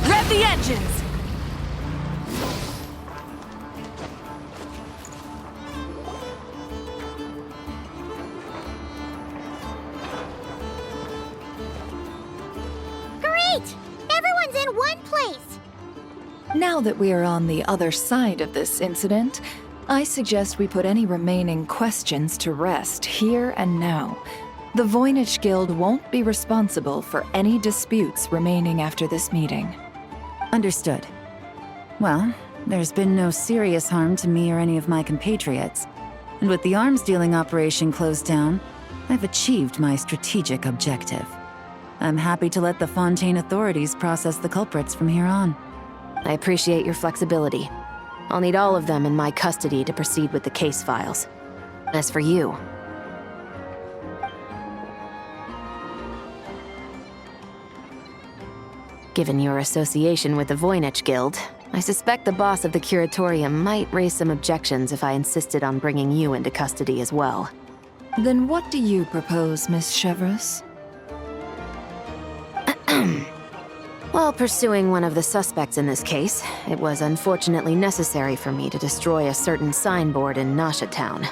Rev the engines! Great! Everyone's in one place! Now that we are on the other side of this incident, I suggest we put any remaining questions to rest here and now. The Voynich Guild won't be responsible for any disputes remaining after this meeting. Understood. Well, there's been no serious harm to me or any of my compatriots. And with the arms dealing operation closed down, I've achieved my strategic objective. I'm happy to let the Fontaine authorities process the culprits from here on. I appreciate your flexibility. I'll need all of them in my custody to proceed with the case files. As for you... Given your association with the Voynich Guild, I suspect the boss of the Curatorium might raise some objections if I insisted on bringing you into custody as well. Then what do you propose, Miss Chevreuse? While pursuing one of the suspects in this case, it was unfortunately necessary for me to destroy a certain signboard in Nasha Town.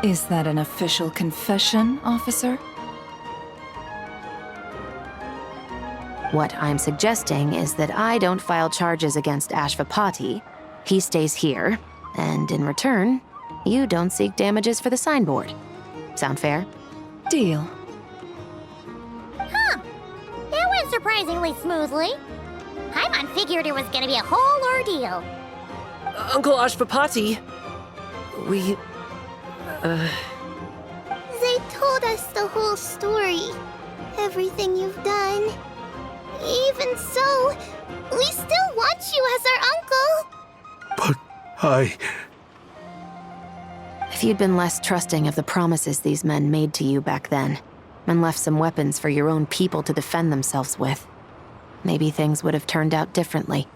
Is that an official confession, officer? What I'm suggesting is that I don't file charges against Ashvapati, he stays here, and in return, you don't seek damages for the signboard. Sound fair? Deal. Huh. That went surprisingly smoothly. Paimon figured it was gonna be a whole ordeal. Uncle Ashvapati, we... They told us the whole story. Everything you've done. Even so, we still want you as our uncle. But If you'd been less trusting of the promises these men made to you back then, and left some weapons for your own people to defend themselves with, maybe things would have turned out differently.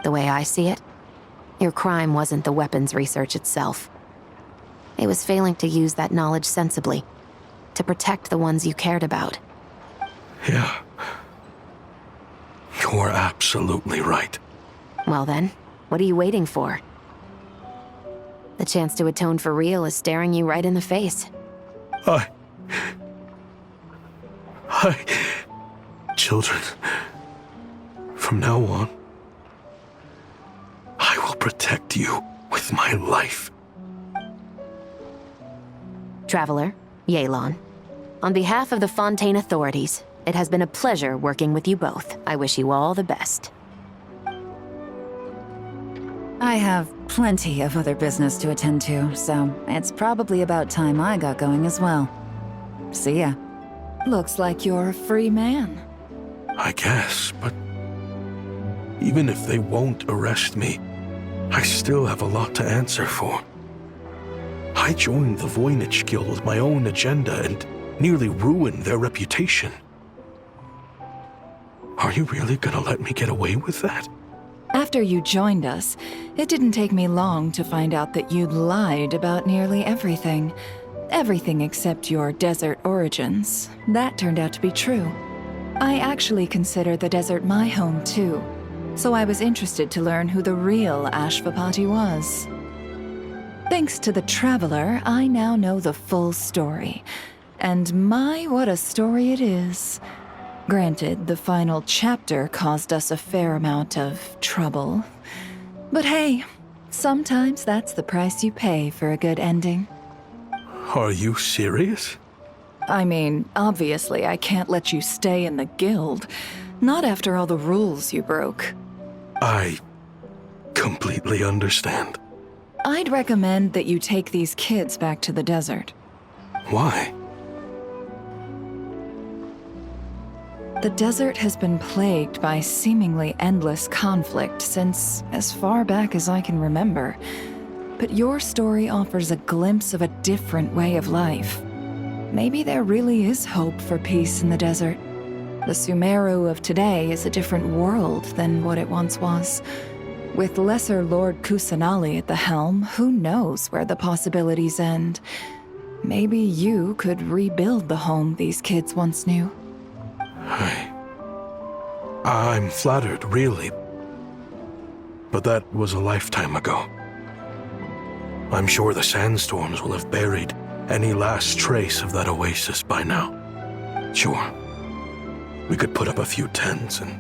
The way I see it, your crime wasn't the weapons research itself. It was failing to use that knowledge sensibly, to protect the ones you cared about. Yeah. You're absolutely right. Well then, what are you waiting for? The chance to atone for real is staring you right in the face. Children, from now on, I will protect you with my life. Traveler, Yelan, on behalf of the Fontaine authorities, it has been a pleasure working with you both. I wish you all the best. I have plenty of other business to attend to, so it's probably about time I got going as well. See ya. Looks like you're a free man. I guess, but even if they won't arrest me, I still have a lot to answer for. I joined the Voynich Guild with my own agenda and nearly ruined their reputation. Are you really gonna let me get away with that? After you joined us, it didn't take me long to find out that you'd lied about nearly everything. Everything except your desert origins. That turned out to be true. I actually consider the desert my home too, so I was interested to learn who the real Ashvapati was. Thanks to the Traveler, I now know the full story. And my, what a story it is. Granted, the final chapter caused us a fair amount of trouble. But hey, sometimes that's the price you pay for a good ending. Are you serious? I mean, obviously I can't let you stay in the guild. Not after all the rules you broke. I completely understand. I'd recommend that you take these kids back to the desert. Why? The desert has been plagued by seemingly endless conflict since as far back as I can remember. But your story offers a glimpse of a different way of life. Maybe there really is hope for peace in the desert. The Sumeru of today is a different world than what it once was. With Lesser Lord Kusanali at the helm, who knows where the possibilities end? Maybe you could rebuild the home these kids once knew. I'm flattered, really. But that was a lifetime ago. I'm sure the sandstorms will have buried any last trace of that oasis by now. Sure, we could put up a few tents and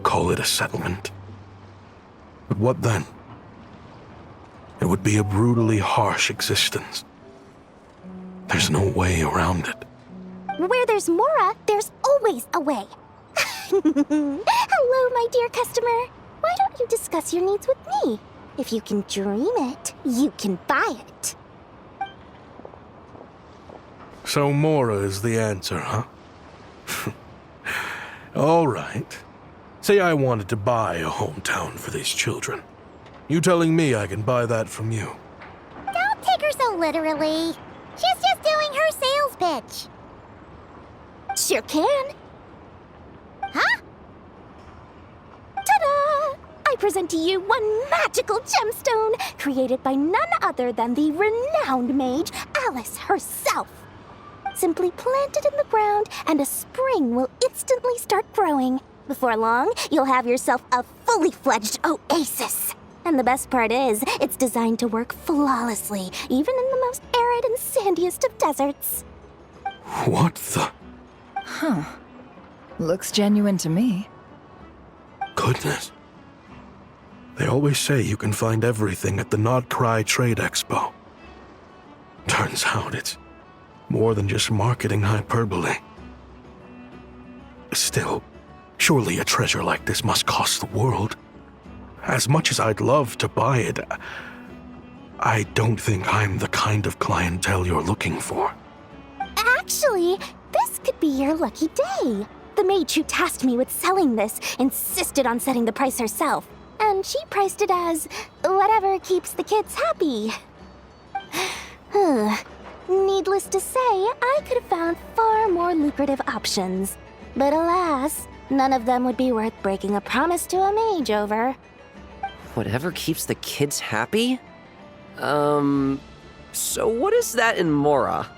call it a settlement. But what then? It would be a brutally harsh existence. There's no way around it. Where there's Mora, there's always a way. Hello, my dear customer. Why don't you discuss your needs with me? If you can dream it, you can buy it. So Mora is the answer, huh? All right. Say I wanted to buy a hometown for these children. You telling me I can buy that from you? Don't take her so literally. She's just doing her sales pitch. Sure can. Huh? Ta-da! I present to you one magical gemstone created by none other than the renowned mage Alice herself. Simply plant it in the ground and a spring will instantly start growing. Before long, you'll have yourself a fully fledged oasis. And the best part is, it's designed to work flawlessly, even in the most arid and sandiest of deserts. What the? Huh. Looks genuine to me. Goodness. They always say you can find everything at the Not Cry Trade Expo. Turns out it's more than just marketing hyperbole. Still, surely a treasure like this must cost the world. As much as I'd love to buy it, I don't think I'm the kind of clientele you're looking for. Actually, this could be your lucky day. The mage who tasked me with selling this insisted on setting the price herself, and she priced it as whatever keeps the kids happy. Needless to say, I could have found far more lucrative options. But alas, none of them would be worth breaking a promise to a mage over. Whatever keeps the kids happy? So what is that in Mora?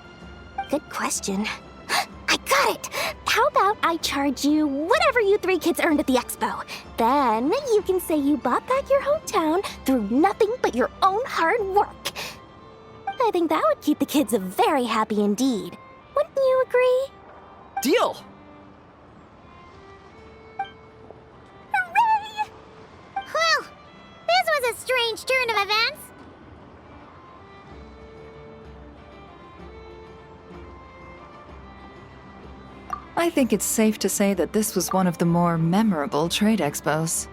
Good question. I got it! How about I charge you whatever you 3 kids earned at the expo? Then you can say you bought back your hometown through nothing but your own hard work. I think that would keep the kids very happy indeed. Wouldn't you agree? Deal! Hooray! Well, this was a strange turn of events. I think it's safe to say that this was one of the more memorable trade expos.